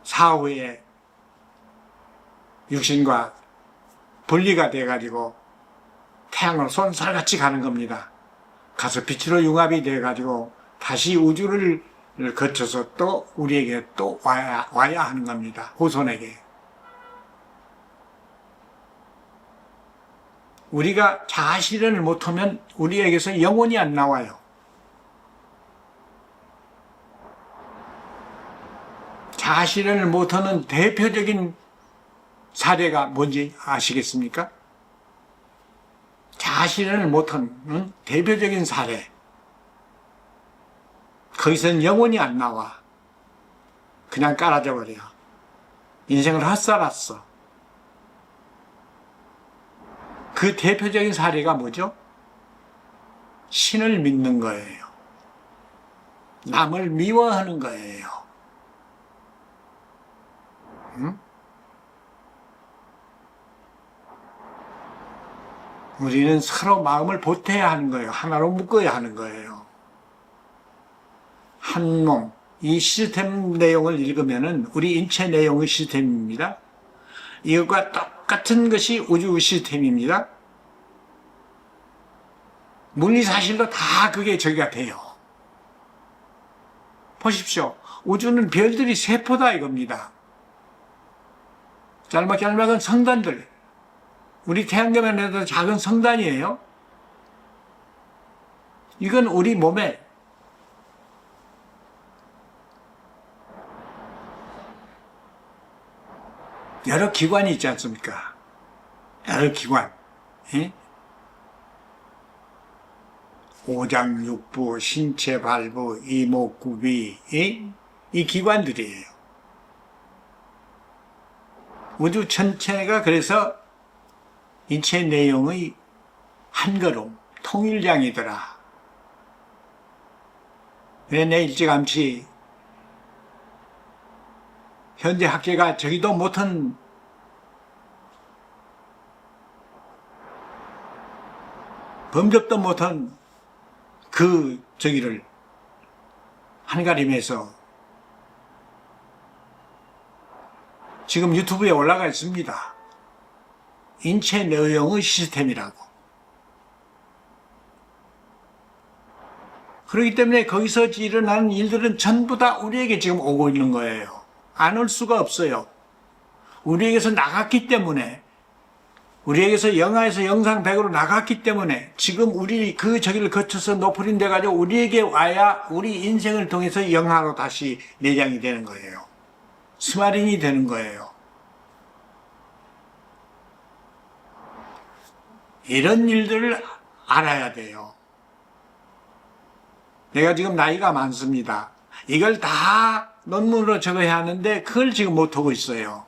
사후에 육신과 분리가 돼가지고 태양으로 쏜살같이 가는 겁니다. 가서 빛으로 융합이 돼가지고 다시 우주를 거쳐서 또 우리에게 또 와야 하는 겁니다. 후손에게. 우리가 자아실현을 못하면 우리에게서 영혼이 안 나와요. 자아실현을 못하는 대표적인 사례가 뭔지 아시겠습니까? 자아실현을 못하는 대표적인 사례. 거기서는 영혼이 안 나와. 그냥 깔아져 버려. 인생을 헛살았어. 그 대표적인 사례가 뭐죠? 신을 믿는 거예요. 남을 미워하는 거예요. 응? 우리는 서로 마음을 보태야 하는 거예요. 하나로 묶어야 하는 거예요. 한 몸, 이 시스템 내용을 읽으면은 우리 인체 내용의 시스템입니다. 이것과 똑같은 것이 우주 시스템입니다. 물리사실도 다 그게 저기가 돼요. 보십시오. 우주는 별들이 세포다 이겁니다. 짤막짤막한 성단들. 우리 태양계만 해도 작은 성단이에요. 이건 우리 몸에 여러 기관이 있지 않습니까? 여러 기관. 예? 오장육부, 신체 발부, 이목구비, 이 기관들이에요. 우주 전체가 그래서 인체 내용의 한 걸음, 통일량이더라. 왜 내 일찌감치 현대 학계가 저기도 못한 범접도 못한 그 저기를 한가림해서 지금 유튜브에 올라가 있습니다. 인체 내용의 시스템이라고. 그렇기 때문에 거기서 일어나는 일들은 전부 다 우리에게 지금 오고 있는 거예요. 안 올 수가 없어요. 우리에게서 나갔기 때문에, 우리에게서 영하에서 영상 100으로 나갔기 때문에 지금 우리 그 저기를 거쳐서 높으린 데 가지고 우리에게 와야 우리 인생을 통해서 영하로 다시 내장이 되는 거예요. 스마린이 되는 거예요. 이런 일들을 알아야 돼요. 내가 지금 나이가 많습니다. 이걸 다 논문으로 적어야 하는데 그걸 지금 못하고 있어요.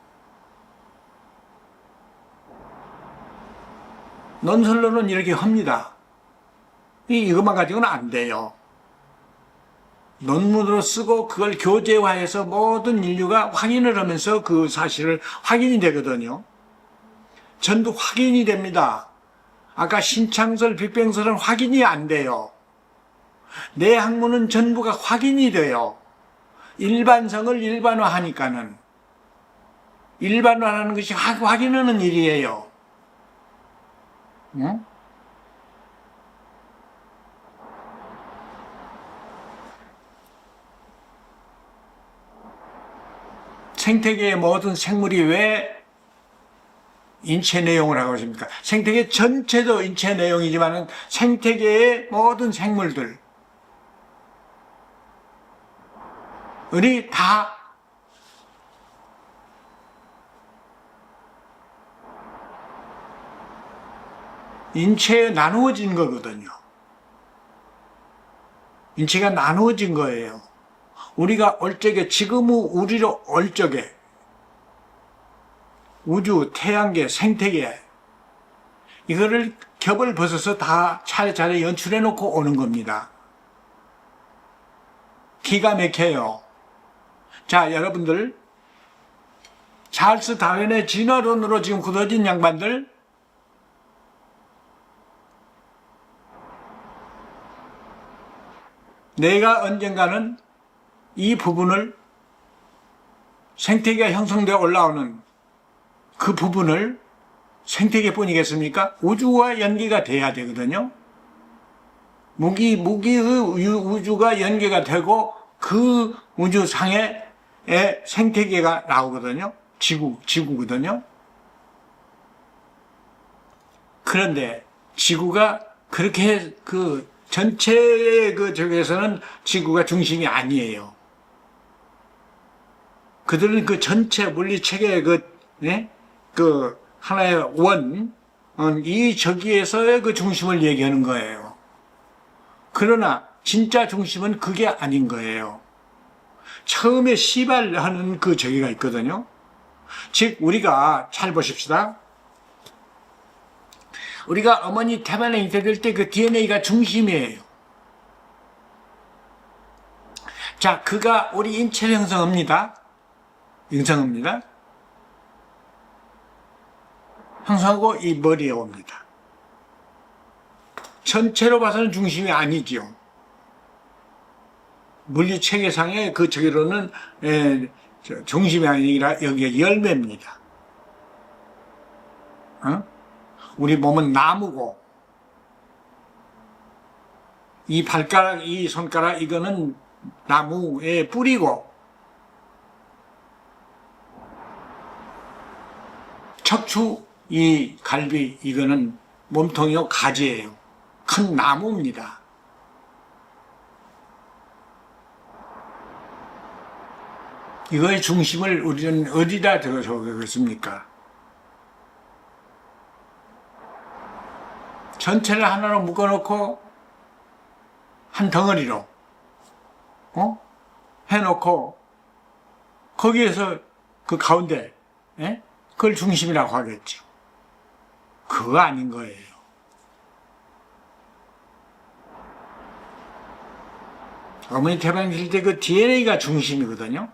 논설로는 이렇게 합니다. 이것만 가지고는 안 돼요. 논문으로 쓰고 그걸 교재화해서 모든 인류가 확인을 하면서 그 사실을 확인이 되거든요. 전부 확인이 됩니다. 아까 신창설, 빅뱅설은 확인이 안 돼요. 내 학문은 전부가 확인이 돼요. 일반성을 일반화하니까는. 일반화하는 것이 확인하는 일이에요. 응? 생태계의 모든 생물이 왜 인체 내용을 하고 있습니까? 생태계 전체도 인체 내용이지만 생태계의 모든 생물들이 다 인체에 나누어진 거거든요. 인체가 나누어진 거예요. 우리가 얼적에, 지금의 우리로 얼적에, 우주, 태양계, 생태계, 이거를 겹을 벗어서 다 차례차례 연출해 놓고 오는 겁니다. 기가 막혀요. 자, 여러분들, 찰스 다윈의 진화론으로 지금 굳어진 양반들, 내가 언젠가는 이 부분을 생태계가 형성되어 올라오는 그 부분을 생태계뿐이겠습니까? 우주와 연계가 돼야 되거든요. 무기의 우주가 연계가 되고 그 우주상에 생태계가 나오거든요. 지구거든요. 그런데 지구가 그렇게 전체의 저기에서는 지구가 중심이 아니에요. 그들은 그 전체 물리체계의 하나의 이 저기에서의 그 중심을 얘기하는 거예요. 그러나 진짜 중심은 그게 아닌 거예요. 처음에 시발하는 그 저기가 있거든요. 즉 우리가 잘 보십시다. 우리가 어머니 태반에 잉태될 때 그 DNA가 중심이에요. 자, 그가 우리 인체를 형성합니다. 형성하고 이 머리에 옵니다. 전체로 봐서는 중심이 아니지요. 물리체계상의 그 저기로는 중심이 아니라 여기에 열매입니다. 우리 몸은 나무고 이 발가락, 이 손가락 이거는 나무의 뿌리고 척추, 이 갈비 이거는 몸통이요 가지예요. 큰 나무입니다. 이거의 중심을 우리는 어디다 들어서겠습니까? 전체를 하나로 묶어놓고 한 덩어리로 해놓고 거기에서 그 가운데 그걸 중심이라고 하겠죠. 그거 아닌 거예요. 어머니 태반이 될 때 그 DNA가 중심이거든요.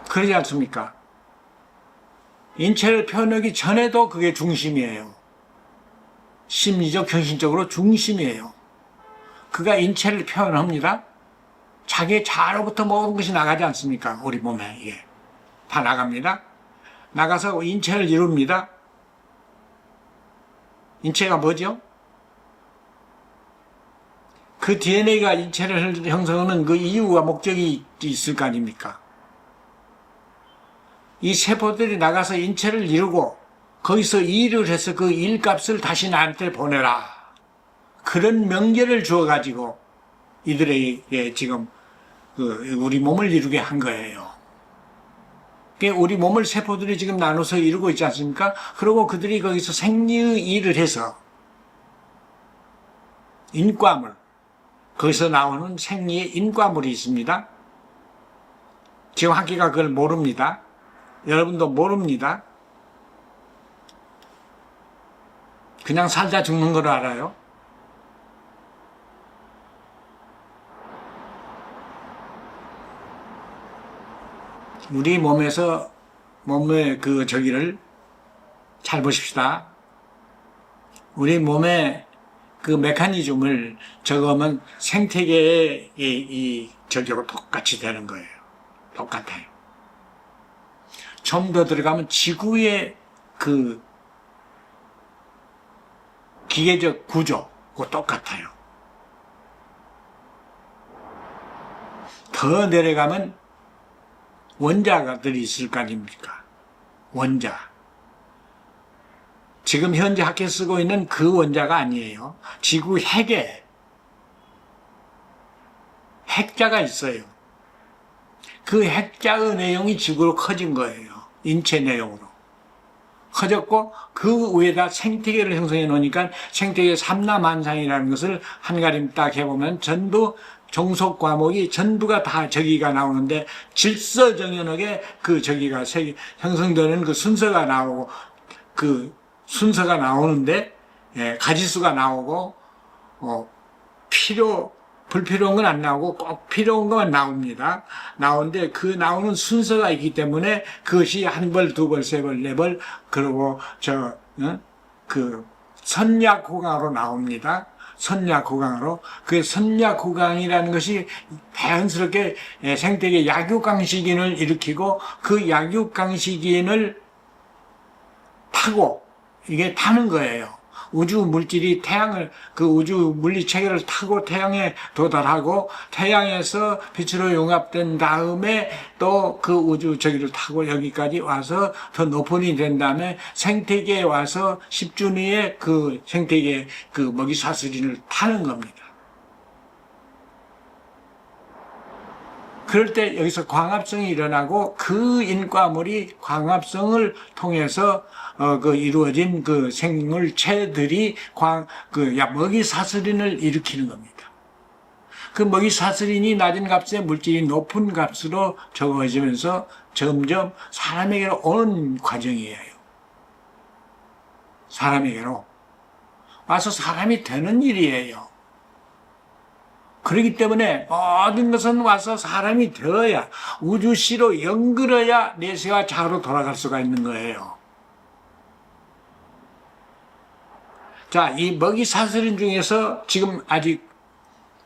그러지 않습니까? 인체를 표현하기 전에도 그게 중심이에요. 심리적, 정신적으로 중심이에요. 그가 인체를 표현합니다. 자기의 자로부터 모든 것이 나가지 않습니까? 우리 몸에 이게 다 나갑니다. 나가서 인체를 이룹니다. 인체가 뭐죠? 그 DNA가 인체를 형성하는 그 이유와 목적이 있을 거 아닙니까? 이 세포들이 나가서 인체를 이루고 거기서 일을 해서 그 일값을 다시 나한테 보내라. 그런 명제를 주어가지고 이들에게 지금 우리 몸을 이루게 한 거예요. 우리 몸을 세포들이 지금 나눠서 이루고 있지 않습니까? 그리고 그들이 거기서 생리의 일을 해서 인과물, 거기서 나오는 생리의 인과물이 있습니다. 지금 학계가 그걸 모릅니다. 여러분도 모릅니다. 그냥 살다 죽는 걸 알아요? 우리 몸에서 몸의 그 저기를 잘 보십시다. 우리 몸의 그 메커니즘을 적으면 생태계의 이 저기하고 똑같이 되는 거예요. 똑같아요. 좀 더 들어가면 지구의 그 기계적 구조하고 똑같아요. 더 내려가면 원자들이 있을 거 아닙니까? 원자. 지금 현재 학교에 쓰고 있는 그 원자가 아니에요. 지구 핵에 핵자가 있어요. 그 핵자의 내용이 지구로 커진 거예요. 인체 내용으로. 커졌고 그 위에다 생태계를 형성해 놓으니까 생태계 삼라만상이라는 것을 한가림 딱 해보면 전부 종속 과목이 전부가 다 저기가 나오는데 질서정연하게 그 저기가 형성되는 그 순서가 나오고 그 순서가 나오는데 가지수가 나오고 불필요한 건 안 나오고 꼭 필요한 것만 나옵니다. 나오는데 그 나오는 순서가 있기 때문에 그것이 한 벌, 두 벌, 세 벌, 네 벌, 그리고 그 선약호강으로 나옵니다. 선약호강으로. 그 선약호강이라는 것이 자연스럽게 생태계 약육강식인을 일으키고 그 약육강식인을 타고 이게 타는 거예요. 우주 물질이 그 우주 물리 체계를 타고 태양에 도달하고 태양에서 빛으로 융합된 다음에 또 그 우주 저기를 타고 여기까지 와서 더 높은 이 된 다음에 생태계에 와서 10준 후에 그 생태계 그 먹이사슬인을 타는 겁니다. 그럴 때 여기서 광합성이 일어나고 그 인과물이 광합성을 통해서 그 이루어진 그 생물체들이 먹이 사슬인을 일으키는 겁니다. 그 먹이 사슬인이 낮은 값의 물질이 높은 값으로 적어지면서 점점 사람에게로 오는 과정이에요. 사람에게로 와서 사람이 되는 일이에요. 그렇기 때문에 모든 것은 와서 사람이 되어야 우주시로 연결해야 내세와 자아로 돌아갈 수가 있는 거예요. 자, 이 먹이 사슬인 중에서 지금 아직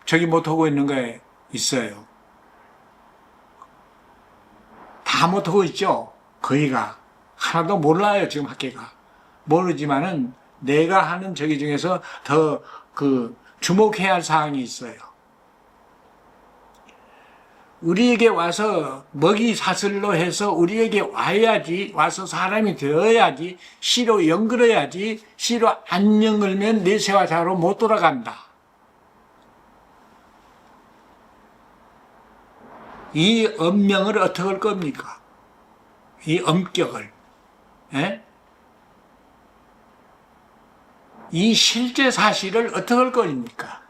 저기 못하고 있는 거에 있어요. 다 못하고 있죠. 거의가. 하나도 몰라요, 지금 학계가. 모르지만은 내가 하는 저기 중에서 더 주목해야 할 사항이 있어요. 우리에게 와서 먹이 사슬로 해서 우리에게 와서 사람이 되어야지, 시로 연결해야지, 시로 안 연결면 내세와 자로 못 돌아간다. 이 엄명을 어떻게 할 겁니까? 이 엄격을. 이 실제 사실을 어떻게 할 겁니까?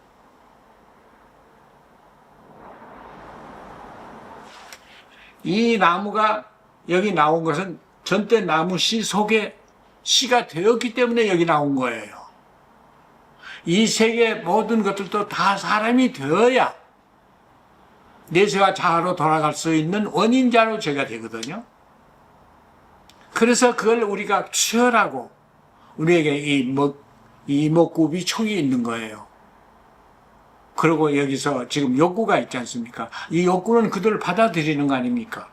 이 나무가 여기 나온 것은 전대 나무 씨 속에 씨가 되었기 때문에 여기 나온 거예요. 이 세계 모든 것들도 다 사람이 되어야 내세와 자아로 돌아갈 수 있는 원인자로 제가 되거든요. 그래서 그걸 우리가 취하라고 우리에게 이목구비 촉이 있는 거예요. 그리고 여기서 지금 욕구가 있지 않습니까? 이 욕구는 그들을 받아들이는 거 아닙니까?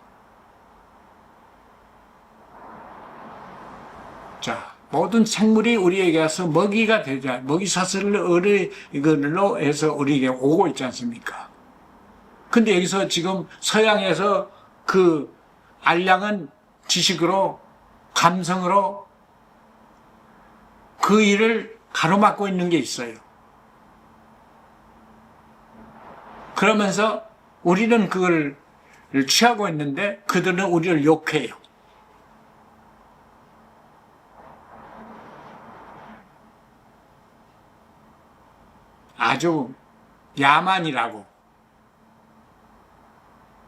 자, 모든 생물이 우리에게 와서 먹이가 되자, 먹이 사슬을 이걸로 해서 우리에게 오고 있지 않습니까? 근데 여기서 지금 서양에서 그 알량한 지식으로, 감성으로 그 일을 가로막고 있는 게 있어요. 그러면서 우리는 그걸 취하고 있는데 그들은 우리를 욕해요. 아주 야만이라고.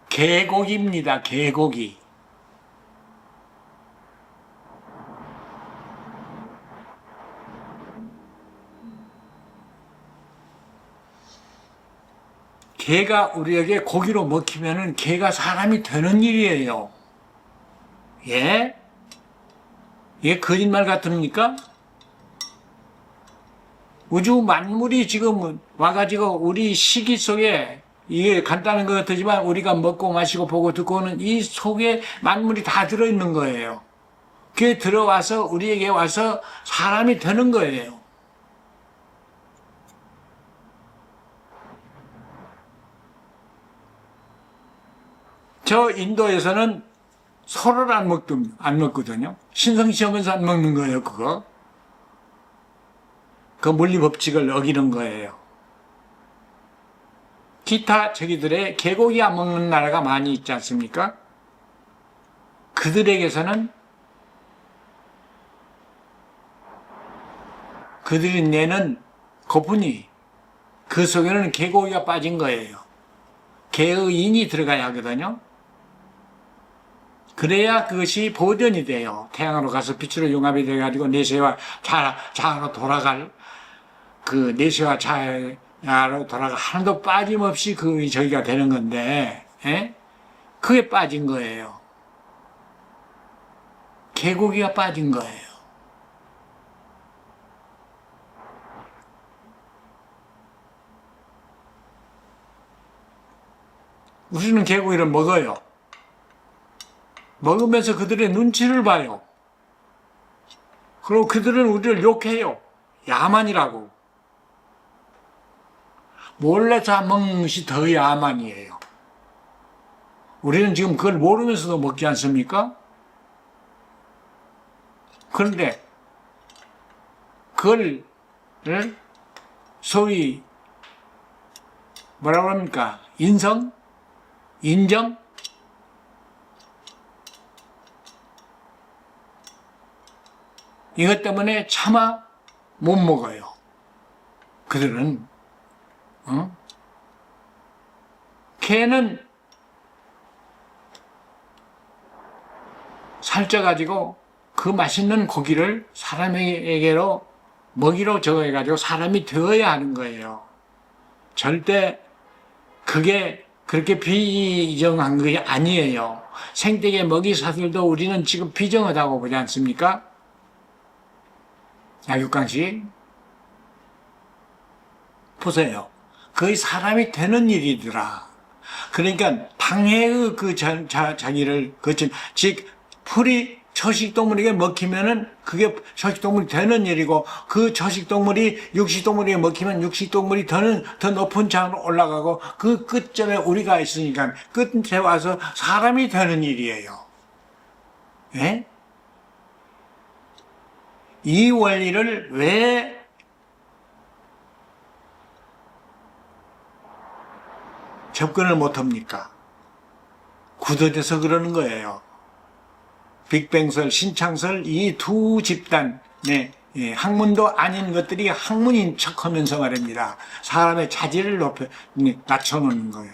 계곡입니다. 계곡이. 개가 우리에게 고기로 먹히면은 개가 사람이 되는 일이에요. 예? 이게 거짓말 같습니까? 우주 만물이 지금 와가지고 우리 시기 속에 이게 간단한 것 같지만 우리가 먹고 마시고 보고 듣고는 이 속에 만물이 다 들어있는 거예요. 그게 들어와서 우리에게 와서 사람이 되는 거예요. 저 인도에서는 소를 안 먹거든요. 신성시하면서 안 먹는 거예요, 그거. 그 물리 법칙을 어기는 거예요. 기타 저기들의 개고기 안 먹는 나라가 많이 있지 않습니까? 그들에게서는 그들이 내는 거분이 그 속에는 개고기가 빠진 거예요. 개의 인이 들어가야 하거든요. 그래야 그것이 보존이 돼요. 태양으로 가서 빛으로 융합이 돼가지고 내세와 자아로 돌아갈 그 내세와 자아로 돌아가 하나도 빠짐없이 저기가 되는 건데, 예? 그게 빠진 거예요. 개고기가 빠진 거예요. 우리는 개고기를 먹어요. 먹으면서 그들의 눈치를 봐요. 그리고 그들은 우리를 욕해요. 야만이라고. 몰래서 안 먹는 것이 더 야만이에요. 우리는 지금 그걸 모르면서도 먹지 않습니까? 그런데 그걸 소위 뭐라고 합니까? 인정? 이것 때문에 차마 못 먹어요. 그들은 개는 살쪄가지고 그 맛있는 고기를 사람에게로 먹이로 저어가지고 사람이 되어야 하는 거예요. 절대 그게 그렇게 비정한 것이 아니에요. 생태계 먹이 사슬도 우리는 지금 비정하다고 보지 않습니까? 약육강식 보세요. 거의 사람이 되는 일이더라. 그러니까 방해의 자기를 거친 즉 풀이 초식동물에게 먹히면은 그게 초식동물이 되는 일이고 그 초식동물이 육식동물에게 먹히면 육식동물이 더 높은 차원으로 올라가고 그 끝점에 우리가 있으니까 끝에 와서 사람이 되는 일이에요. 예? 이 원리를 왜 접근을 못합니까? 굳어져서 그러는 거예요. 빅뱅설, 신창설 이 두 집단의 학문도 아닌 것들이 학문인 척하면서 말입니다. 사람의 자질을 낮춰놓는 거예요.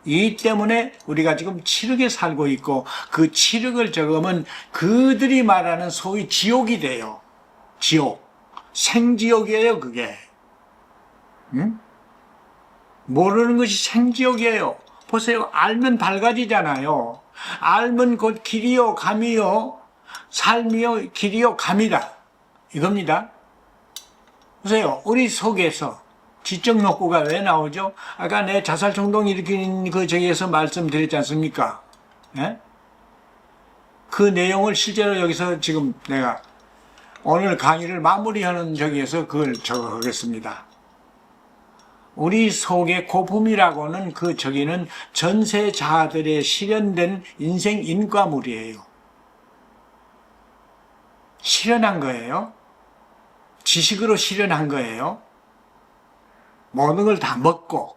이 때문에 우리가 지금 칠흑에 살고 있고 그 칠흑을 적으면 그들이 말하는 소위 지옥이 돼요. 지옥. 생지옥이에요, 그게. 응? 모르는 것이 생지옥이에요. 보세요. 알면 밝아지잖아요. 알면 곧 길이요 감이요 삶이요 길이요 감이다. 이겁니다. 보세요. 우리 속에서 지적 욕구가 왜 나오죠? 아까 내 자살衝동 일으키는 그 저기에서 말씀드렸지 않습니까? 예? 그 내용을 실제로 여기서 지금 내가 오늘 강의를 마무리하는 저기에서 그걸 적어가겠습니다. 우리 속의 고품이라고는 그 저기는 전세 자아들의 실현된 인생 인과물이에요. 실현한 거예요. 지식으로 실현한 거예요. 모든 걸 다 먹고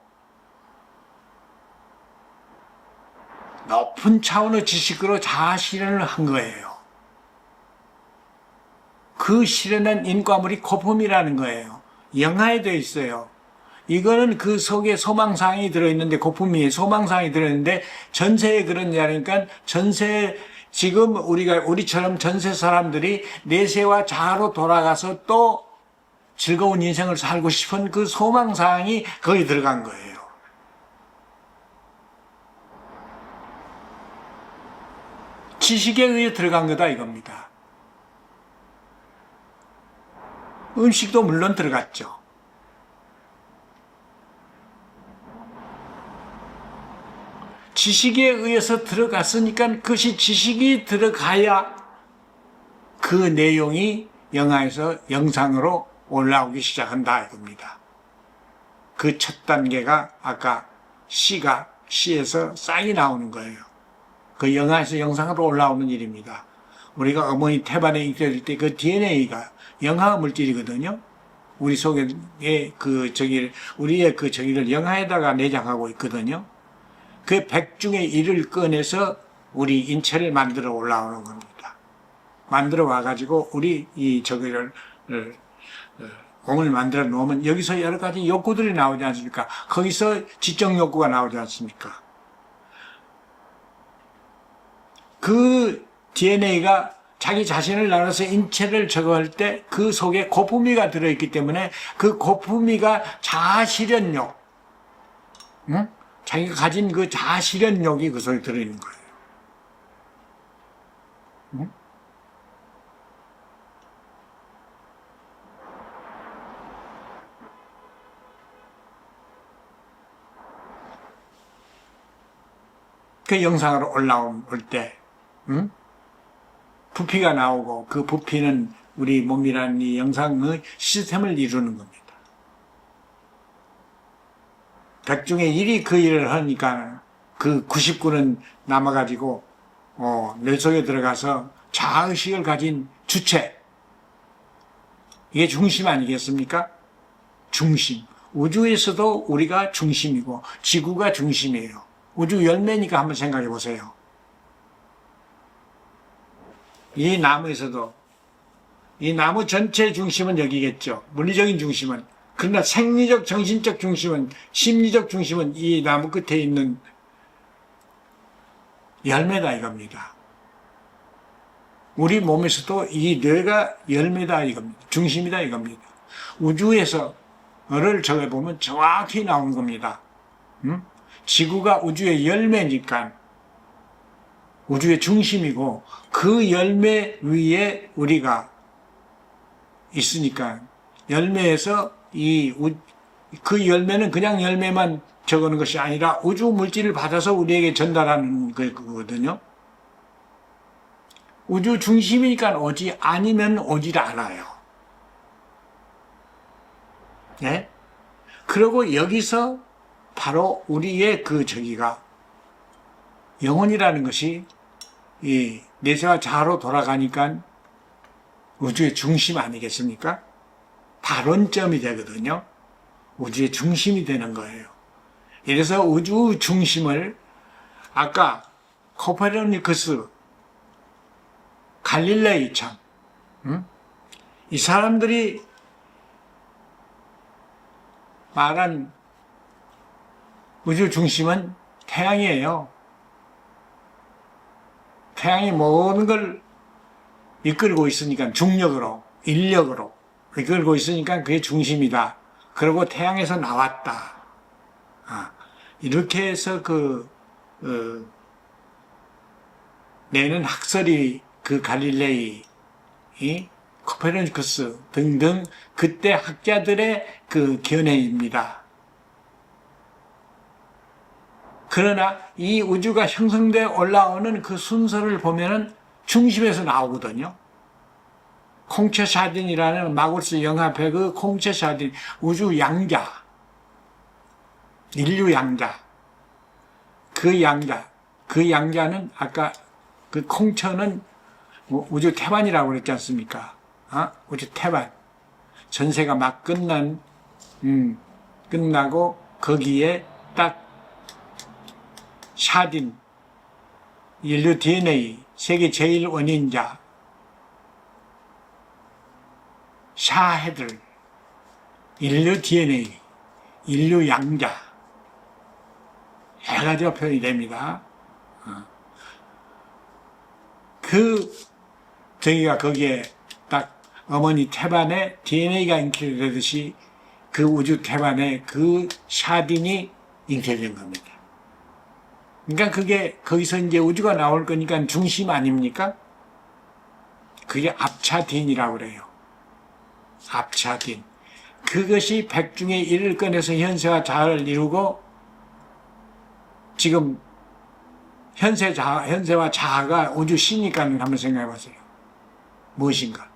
높은 차원의 지식으로 자아 실현을 한 거예요. 그 실현한 인과물이 고품이라는 거예요. 영하에 되어 있어요. 이거는 그 속에 소망사항이 들어있는데, 고품이 소망사항이 들어있는데, 전세에 그런 자니까, 전세, 지금 우리처럼 전세 사람들이 내세와 자아로 돌아가서 또 즐거운 인생을 살고 싶은 그 소망사항이 거기 들어간 거예요. 지식에 의해 들어간 거다 이겁니다. 음식도 물론 들어갔죠. 지식에 의해서 들어갔으니까 그것이 지식이 들어가야 그 내용이 영화에서 영상으로 올라오기 시작한다 이겁니다. 그 첫 단계가 아까 C에서 싹이 나오는 거예요. 그 영화에서 영상으로 올라오는 일입니다. 우리가 어머니 태반에 잉태될 때 그 DNA가 영화 물질이거든요. 우리 속에 우리의 그 저기를 영화에다가 내장하고 있거든요. 그 100 중에 1을 꺼내서 우리 인체를 만들어 올라오는 겁니다. 만들어 와가지고 우리 이 저기를 몸을 만들어 놓으면 여기서 여러 가지 욕구들이 나오지 않습니까? 거기서 지적 욕구가 나오지 않습니까? 그 DNA가 자기 자신을 나눠서 인체를 저거 할 때 그 속에 고품위가 들어있기 때문에 그 고품위가 자아실현욕, 응? 자기가 가진 그 자아실현욕이 그 속에 들어있는 거예요. 응? 그 영상으로 올라올 때, 응? 부피가 나오고 그 부피는 우리 몸이라는 이 영상의 시스템을 이루는 겁니다. 100 중에 1이 그 일을 하니까 그 99는 남아가지고 뇌 속에 들어가서 자아의식을 가진 주체, 이게 중심 아니겠습니까? 중심. 우주에서도 우리가 중심이고 지구가 중심이에요. 우주 열매니까 한번 생각해 보세요. 이 나무에서도 이 나무 전체의 중심은 여기겠죠. 물리적인 중심은. 그러나 생리적, 정신적 중심은, 심리적 중심은 이 나무 끝에 있는 열매다 이겁니다. 우리 몸에서도 이 뇌가 열매다 이겁니다. 중심이다 이겁니다. 우주에서를 적어보면 정확히 나오는 겁니다. 지구가 우주의 열매니까 우주의 중심이고 그 열매 위에 우리가 있으니까 열매에서 그 열매는 그냥 열매만 적어놓은 것이 아니라 우주 물질을 받아서 우리에게 전달하는 거거든요. 우주 중심이니까 오지 아니면 오질 않아요. 네? 그리고 여기서 바로 우리의 그 저기가 영혼이라는 것이 이 내세와 자아로 돌아가니까 우주의 중심 아니겠습니까? 발원점이 되거든요. 우주의 중심이 되는 거예요. 이래서 우주 중심을 아까 코페르니쿠스, 갈릴레이 참, 이 사람들이 말한 우주 중심은 태양이에요. 태양이 모든 걸 이끌고 있으니까 중력으로, 인력으로 이끌고 있으니까 그게 중심이다. 그리고 태양에서 나왔다. 이렇게 해서 내는 학설이 그 갈릴레이, 코페르니쿠스 등등 그때 학자들의 그 견해입니다. 그러나 이 우주가 형성되어 올라오는 그 순서를 보면은 중심에서 나오거든요. 콩체 샤딘이라는 마구스 영화 배그 콩체 샤딘, 우주 양자, 인류 양자, 그 양자는 아까 그 콩처는 우주 태반이라고 그랬지 않습니까? 우주 태반. 전세가 막 끝나고 거기에 딱 샤딘, 인류 DNA, 세계 제일 원인자, 샤헤들, 인류 DNA, 인류 양자, 여러 가지가 표현이 됩니다. 저희가 거기에 딱 어머니 태반에 DNA가 잉태되듯이 그 우주 태반에 그 샤딘이 잉태된 겁니다. 그러니까 그게 거기서 이제 우주가 나올 거니까 중심 아닙니까? 그게 압차딘이라고 그래요. 압차딘. 그것이 백 중에 1을 꺼내서 현세와 자아를 이루고 지금 현세와 자아가 우주 시니까는 한번 생각해 보세요. 무엇인가?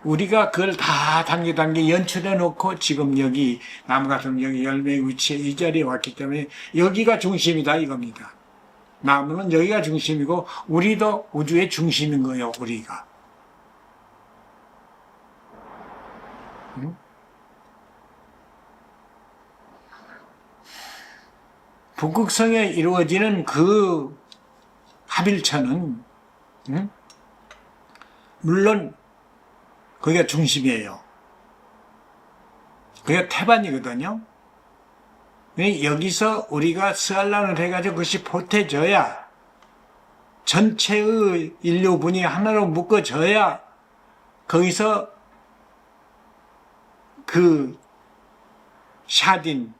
우리가 그걸 다 단계 연출해 놓고 지금 여기 나무 같은 여기 열매의 위치에 이 자리에 왔기 때문에 여기가 중심이다 이겁니다. 나무는 여기가 중심이고 우리도 우주의 중심인 거예요. 우리가. 응? 북극성에 이루어지는 그 합일천은 물론 거기가 중심이에요. 그게 태반이거든요. 여기서 우리가 스알란을 해가지고 그것이 보태져야 전체의 인류분이 하나로 묶어져야 거기서 그 샤딘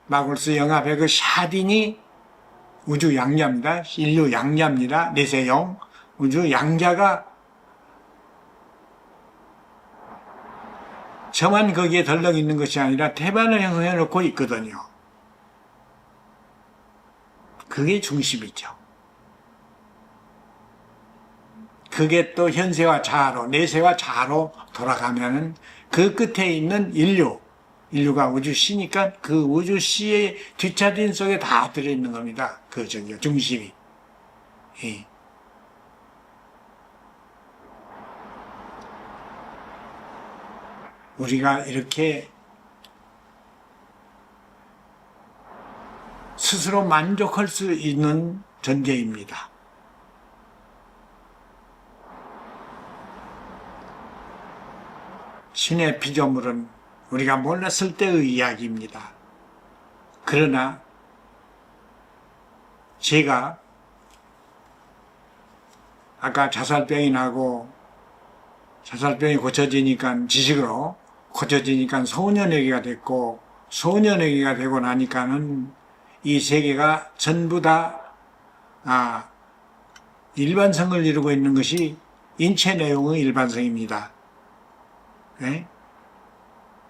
마굴스 영합의 그 샤딘이 우주 양자입니다. 인류 양자입니다. 내세용 우주 양자가 저만 거기에 덜렁 있는 것이 아니라 태반을 해놓고 있거든요. 그게 중심이죠. 그게 또 현세와 자아로, 내세와 자아로 돌아가면은 그 끝에 있는 인류가 우주시니까 그 우주시의 뒷차딘 속에 다 들어있는 겁니다. 그 중심이. 예. 우리가 이렇게 스스로 만족할 수 있는 존재입니다. 신의 피조물은 우리가 몰랐을 때의 이야기입니다. 그러나 제가 아까 자살병이 나고 자살병이 고쳐지니까 지식으로 고쳐지니까 소년에게가 됐고 소년에게가 되고 나니까는 이 세계가 전부 다 일반성을 이루고 있는 것이 인체 내용의 일반성입니다. 네?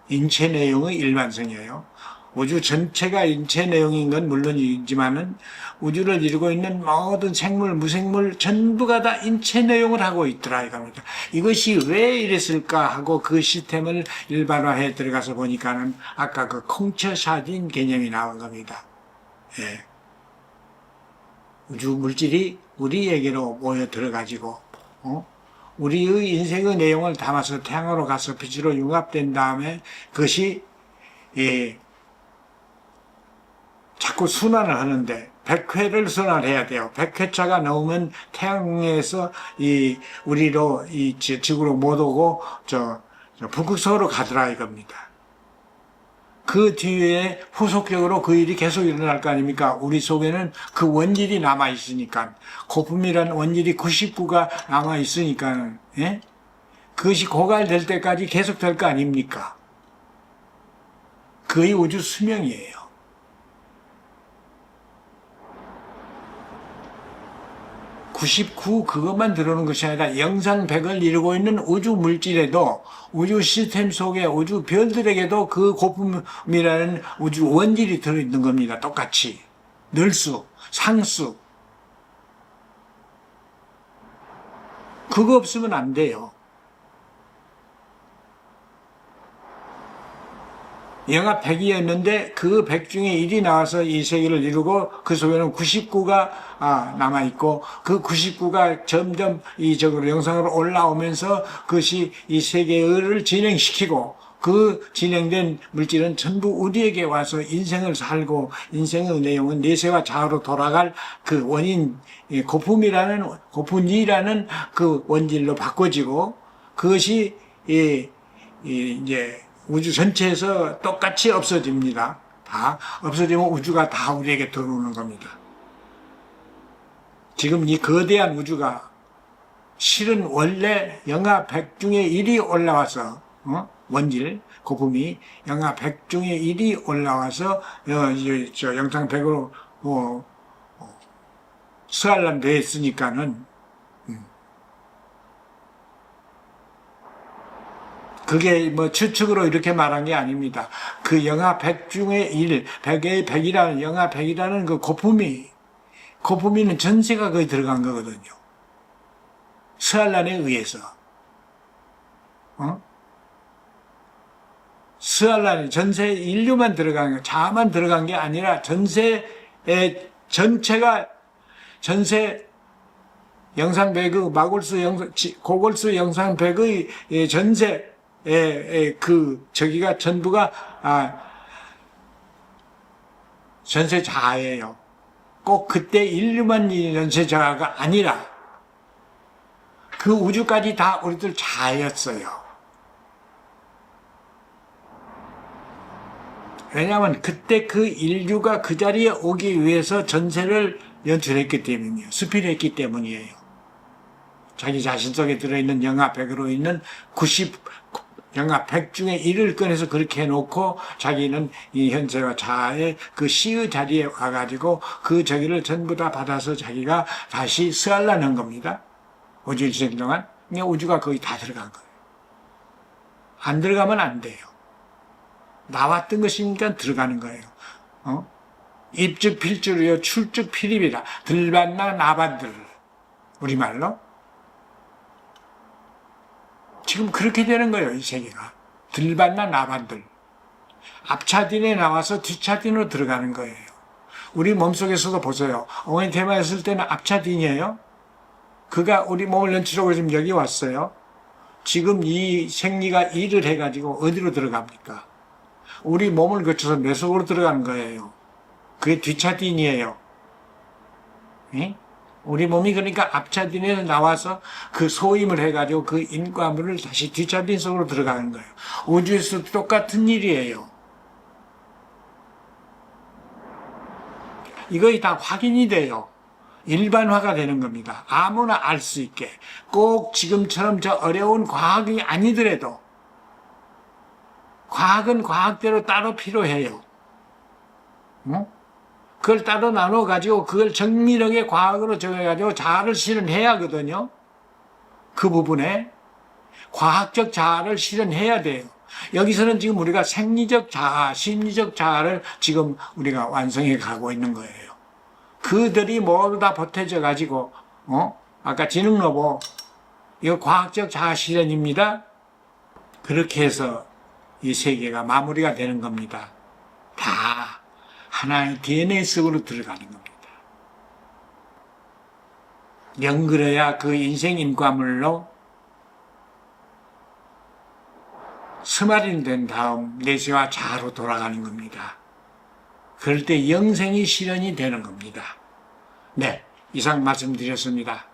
인체 내용의 일반성이에요. 우주 전체가 인체 내용인 건 물론이지만은 우주를 이루고 있는 모든 생물, 무생물 전부가 다 인체 내용을 하고 있더라 이겁니다. 이것이 왜 이랬을까 하고 그 시스템을 일반화해 들어가서 보니까는 아까 그 콩처사딘 개념이 나온 겁니다. 예. 우주 물질이 우리에게로 모여 들어가지고, 우리의 인생의 내용을 담아서 태양으로 가서 빛으로 융합된 다음에 그것이, 자꾸 순환을 하는데 100회를 순환해야 돼요. 100회차가 넘으면 태양에서 우리로 지구로 못 오고 북극성으로 가더라 이겁니다. 그 뒤에 후속적으로 그 일이 계속 일어날 거 아닙니까? 우리 속에는 그 원질이 남아 있으니까 고품이라는 원질이 99가 남아 있으니까 예? 그것이 고갈될 때까지 계속 될 거 아닙니까? 그의 우주 수명이에요. 99 그것만 들어오는 것이 아니라 영상 100을 이루고 있는 우주 물질에도 우주 시스템 속에 우주 별들에게도 그 고품이라는 우주 원질이 들어있는 겁니다. 똑같이 늘수, 상수 그거 없으면 안 돼요. 영하 100이었는데 그 100 중에 1이 나와서 이 세계를 이루고 그 속에는 99가 남아있고 그 99가 점점 이쪽으로 영상으로 올라오면서 그것이 이 세계를 진행시키고 그 진행된 물질은 전부 우리에게 와서 인생을 살고 인생의 내용은 내세와 자아로 돌아갈 그 원인 고품이라는 그 원질로 바꿔지고 그것이 이제 우주 전체에서 똑같이 없어집니다. 다 없어지면 우주가 다 우리에게 들어오는 겁니다. 지금 이 거대한 우주가 실은 원래 영하 100 중에 1이 올라와서 원질, 거품이 영하 100 중에 1이 올라와서 영상 100으로 스알람 됐으니까는 그게 뭐 추측으로 이렇게 말한 게 아닙니다. 그 영하 100 중에 1, 100의 100이라는 영하 100이라는 그 거품이는 전세가 거의 들어간 거거든요. 스알란에 의해서. 스알란이 전세 인류만 들어간 거, 자만 들어간 게 아니라 전세의 전체가 전세 영상 배그 고골수 영상 배그의 전세 저기가 전부가 전세 자아예요. 꼭 그때 인류만 전세 자아가 아니라 그 우주까지 다 우리들 자아였어요. 왜냐하면 그때 그 인류가 그 자리에 오기 위해서 전세를 연출했기 때문이에요. 수필했기 때문이에요. 자기 자신 속에 들어있는 영하 100으로 있는 영하 100 중에 1을 꺼내서 그렇게 해놓고 자기는 이 현세와 자아의 그 시의 자리에 와가지고 그 저기를 전부 다 받아서 자기가 다시 스알라는 겁니다. 우주 일생 동안. 그러니까 우주가 거의 다 들어간 거예요. 안 들어가면 안 돼요. 나왔던 것이니까 들어가는 거예요. 입즉 필주로요, 출즉 필입이라. 들반나 나반들. 우리말로. 지금 그렇게 되는 거예요, 이 세계가. 들반나 나반들. 앞차딘에 나와서 뒷차딘으로 들어가는 거예요. 우리 몸속에서도 보세요. 어머니 테마였을 때는 앞차딘이에요. 그가 우리 몸을 연출하고 지금 여기 왔어요. 지금 이 생리가 일을 해가지고 어디로 들어갑니까? 우리 몸을 거쳐서 뇌속으로 들어가는 거예요. 그게 뒷차딘이에요. 예? 우리 몸이 그러니까 앞차딘에서 나와서 그 소임을 해가지고 그 인과물을 다시 뒷차딘 속으로 들어가는 거예요. 우주에서도 똑같은 일이에요. 이거이 다 확인이 돼요. 일반화가 되는 겁니다. 아무나 알 수 있게. 꼭 지금처럼 저 어려운 과학이 아니더라도 과학은 과학대로 따로 필요해요. 그걸 따로 나눠가지고 그걸 정밀하게 과학으로 정해가지고 자아를 실현해야 하거든요. 그 부분에 과학적 자아를 실현해야 돼요. 여기서는 지금 우리가 생리적 자아, 심리적 자아를 지금 우리가 완성해 가고 있는 거예요. 그들이 모두 다 보태져 가지고 아까 지능로보 이거 과학적 자아 실현입니다. 그렇게 해서 이 세계가 마무리가 되는 겁니다. 다 하나의 DNA 속으로 들어가는 겁니다. 영그러야 그 인생 인과물로 스마린된 다음 내세와 자아로 돌아가는 겁니다. 그럴 때 영생이 실현이 되는 겁니다. 네, 이상 말씀드렸습니다.